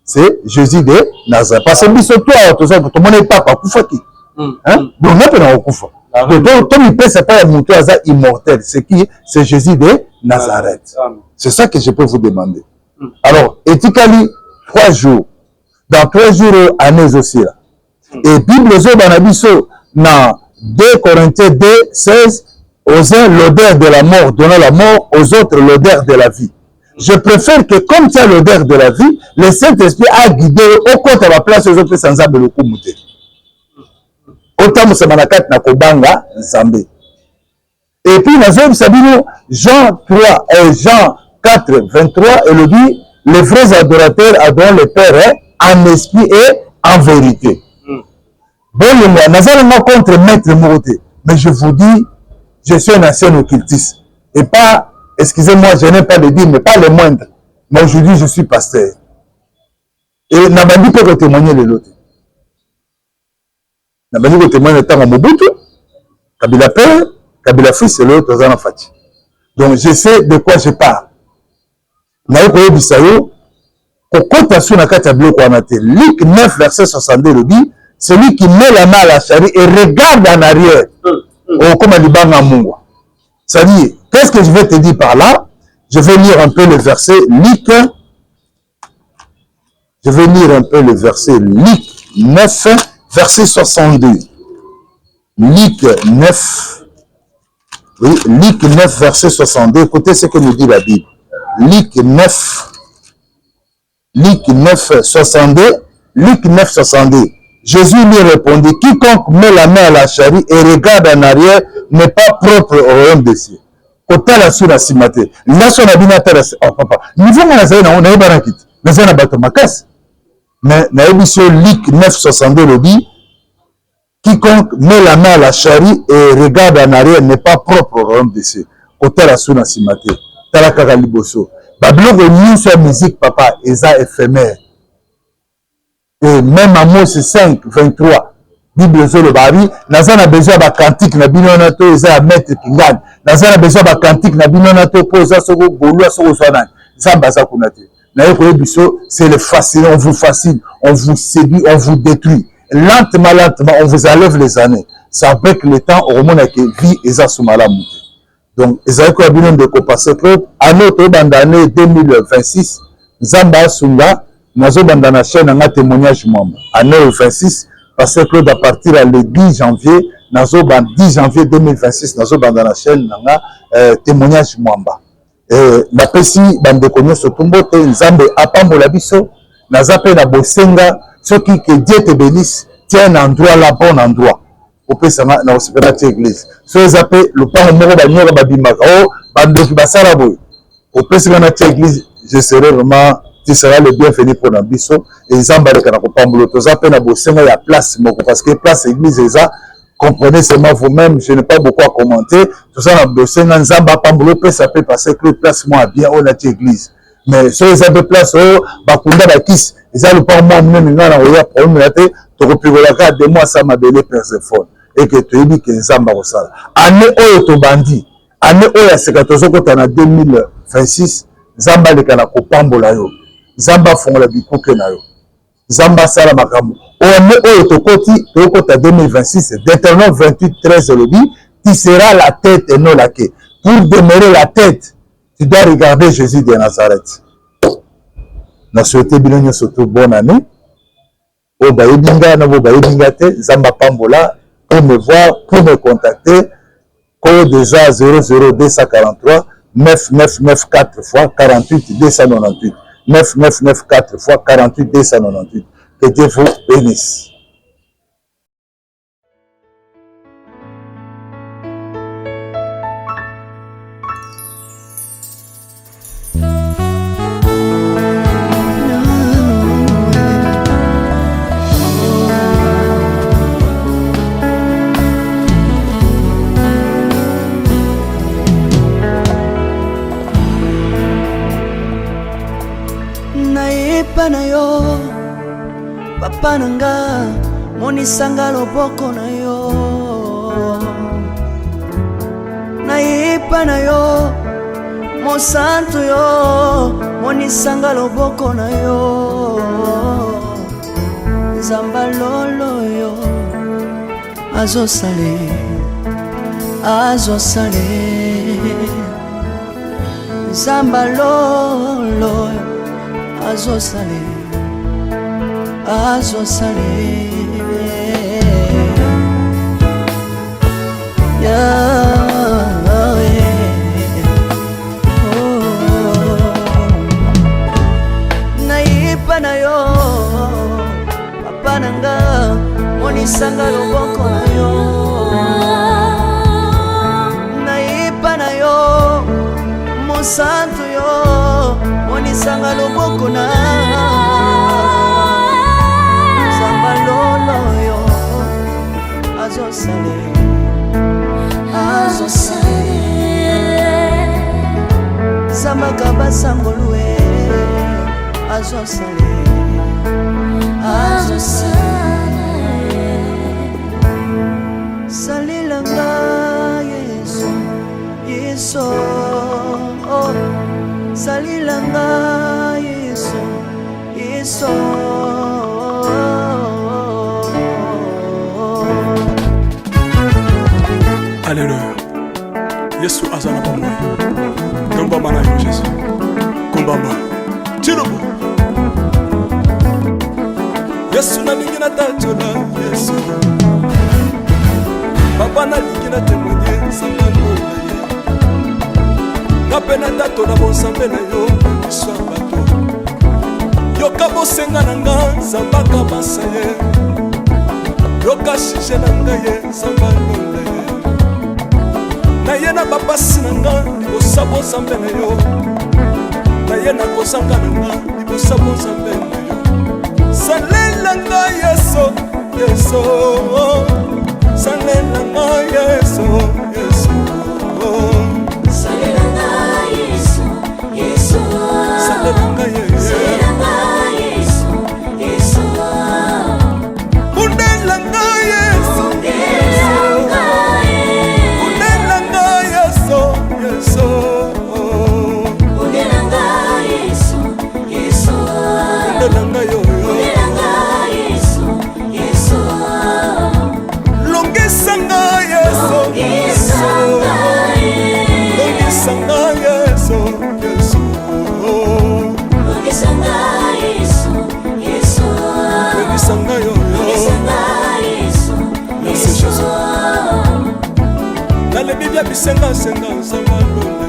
C'est Jésus de Nazareth. Parce que toi, tout le monde n'est pas Koufaki. Donc on a Koufa. Donc toi il c'est pas un mouton immortel. C'est qui? C'est Jésus de Nazareth. C'est ça que je peux vous demander. Alors, éthiquement 3 jours. Dans 3 jours, année aussi là. Et Bible dans 2 Corinthiens 2, 16, aux uns l'odeur de la mort, donnant la mort, aux autres l'odeur de la vie. Je préfère que comme tu as l'odeur de la vie, le Saint-Esprit a guidé au compte à la place aux autres sans able le coup mouté. Autant nous sommes na kobanga nzambe. Et puis nous Jean 3 et Jean 4, 23, et le dit, les vrais adorateurs adorent le Père en esprit et en vérité. Bon, moi, contre maître Moroté, mais je vous dis, je suis un ancien occultiste. Et pas, excusez-moi, je n'aime pas le dire, mais pas le moindre. Mais aujourd'hui, je suis pasteur. Et Nabandi peut témoigner de l'autre. Nabandi peut témoigner de temps à Mobutu, Kabila Père, Kabila Fils et l'autre, Ozana Fati. Donc, je sais de quoi je parle. Naïkoye Bissayo, Luc 9, verset 62, le dit, celui qui met la main à la charrue et regarde en arrière, comme Alibanga Mungwa. C'est-à-dire, qu'est-ce que je vais te dire par là? Je vais lire un peu le verset Luc. Je vais lire un peu le verset Luc 9, verset 62. Luc 9, oui, Luc 9, verset 62. Écoutez ce que nous dit la Bible. Luc 9, 62. Luc 9, 62. Jésus lui répondit, quiconque met la main à la charrue et regarde en arrière n'est pas propre au royaume des cieux. Kota la sur la simate. Là, son abinateur, oh papa. Niveau mon azay, on a eu barakit. Mais on a battu ma casse. Mais la émission Luc 9, 62 le dit, quiconque met la main à la charrue et regarde en arrière n'est pas propre au royaume des cieux. Kota la sur la simate. Talakaka liboso. Babylone réunit sur la musique, papa, et ça éphémère. Et même à Mose 5, 23, Bible sur le bari, Nazan a besoin d'un cantique, n'a binonato, et ça à mettre Kingan. Nazan a besoin d'un cantique, n'a binonato, pour ça, ce que Goloua, ce que Sonan. Zambasa Kunate. C'est le fascine, on vous fascine, on vous séduit, on vous détruit. Lentement, on vous enlève les années. Ça avec le temps, au moment où vie et ça sous malamouté. Donc, Esaïe Kouabino de Kopase Club, à notre année 2026, Zamba Sunga, Nazo Bandana chaîne un témoignage membre. Année 26, parce que à partir du 10 janvier, Nazo 10 janvier 2026, Nazo Bandana chaîne un témoignage membre. La PESI, Bande Konyo Sotumbo, Nzambe Apambola Biso, Nazape na Bosenga, ceux qui que Dieu te bénisse, tiens un endroit là, bon endroit. Au Pessama, na Osipena Église. Ceux qui appellent le pain au Moro Banyora Babimaka, oh, Bande Basaraboy. Au Pessama Église, je serai vraiment. Tu seras le bienvenu pour Nabiso et Zamba de Kanakopambulo. Tu as peine à bosser, il y a place, parce que place église, comprenez seulement vous-même, je n'ai pas beaucoup à commenter. Tout ça, Zamba Pambulo, ça peut passer que place moi bien, on a église. mais sur les peu place bakunda bakisi eza le pas moi même ngana oya problème la te to kopigola ka de mois ça mabele Persephone et que tu dis que nzamba kosala année oyo to bandi année oyo seka tozokota na 2026 nzamba lekana kopambola yo nzamba fongola bikuke na yo nzamba sala makambo année oyo tokoti tokota 2026 Deutéronome 28:13 le dit tu seras la tête et non la queue pour demeurer la tête tu dois regarder Jésus de Nazareth. Na souhaité bien surtout bonne année. Au Bayebinga, na Bayebinga te, Zamba Pambola, pour me voir, pour me contacter, code déjà 00243 9994 fois 48 298 9994 fois 48 298. Que Dieu vous bénisse. Na yo papa nanga monisanga loboko na yo nayepa na yo mosantu yo monisanga loboko na yo nzamba lolo yo azosale nzamba lolo azosale nayipa na yo papa nanga monisanga loboko na yo nayipa na yo mosantu yo monisanga loboko na nzamba lolo yo azosale nzamba kabasangolue azosale salilanga yesu yesu salilanga yesu yesu Alléluia. Yesu azana pa moi. Kombamba na yo Jésus. Kombamba. Tirobo. Yesu na lingi na tatola Yesu. Papa na lingi na témoigner sangano na ye. Na pena tatola bonsambe na yo so bato. Yoka bosenga na nga zambaka basaye. Yoka shije na nga ye zambano na ye. Na ye na bapasi na nga libosabo zambe na yo. Na ye na kozanga na nga libosabo zambe na yo. Salela nga Yesu, Yesu. Salela nga Yesu, Yesu. Salela nga Yesu, Yesu. Salela nga Yesu, Yesu. Undela nga Yesu, Undela nga Yesu, Yesu. Undela nga Yesu, Yesu. Undela nga yo. Longisanga Yesu, Longisanga Yesu, Yesu. Longisanga Yesu, Yesu. Longisanga yo. Merci Jésus. Nalebi bia bisenga senga nzamba lona.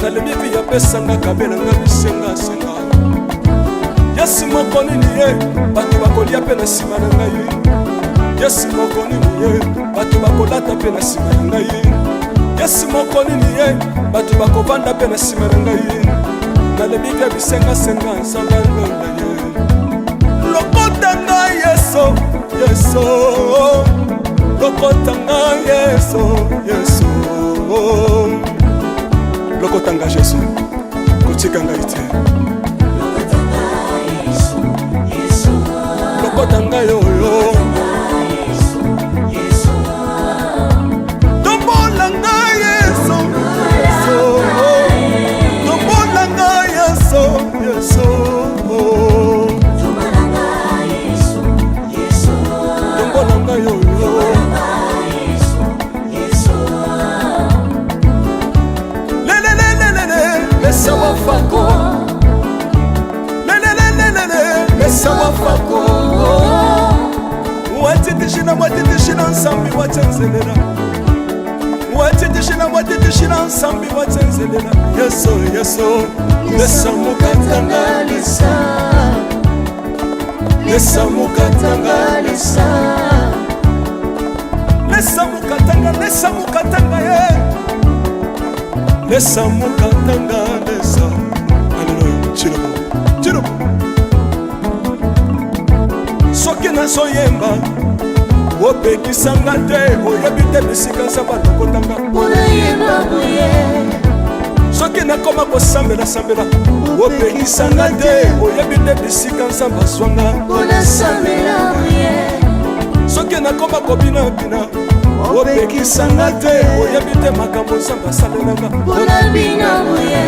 Nalebi bia pesanga kabela nga bisenga senga. Yesu moko nini ye, bato bakolia pe na sima na ngai. Yesu moko nini ye, bato bakolata pe na sima na ngai. Yesu moko nini ye, bato bakovanda pe na sima na ngai. Nalebi bia bisenga senga nzamba lona ye. Lokota ngai Yesu, Yesu. Lokota ngai Yesu, Yesu. Lokota ngai Jésus. okotika ngai te lokota ngai oyo tombola ngai Yesu tombola ngai Yesu tombola ngai oyo Mesa wafako Mesa wafako Watitishina nsambi watenzelela Watitishina nsambi watenzelela Yeso Mesa mukatanga Mesa mukatanga Mesa mukatanga Lesa mukatanga lesa Hallelujah Chiro Soki na soyemba Opekisanga te Oyebite bisika nsamba lokotanga Unayemba buye Soki na koma kosambela Opekisanga te Oyebite bisika nsamba swanga Unasambela buye Soki na koma kobina opekisanga te oyebite makambo nsamba salelanga Unabina buye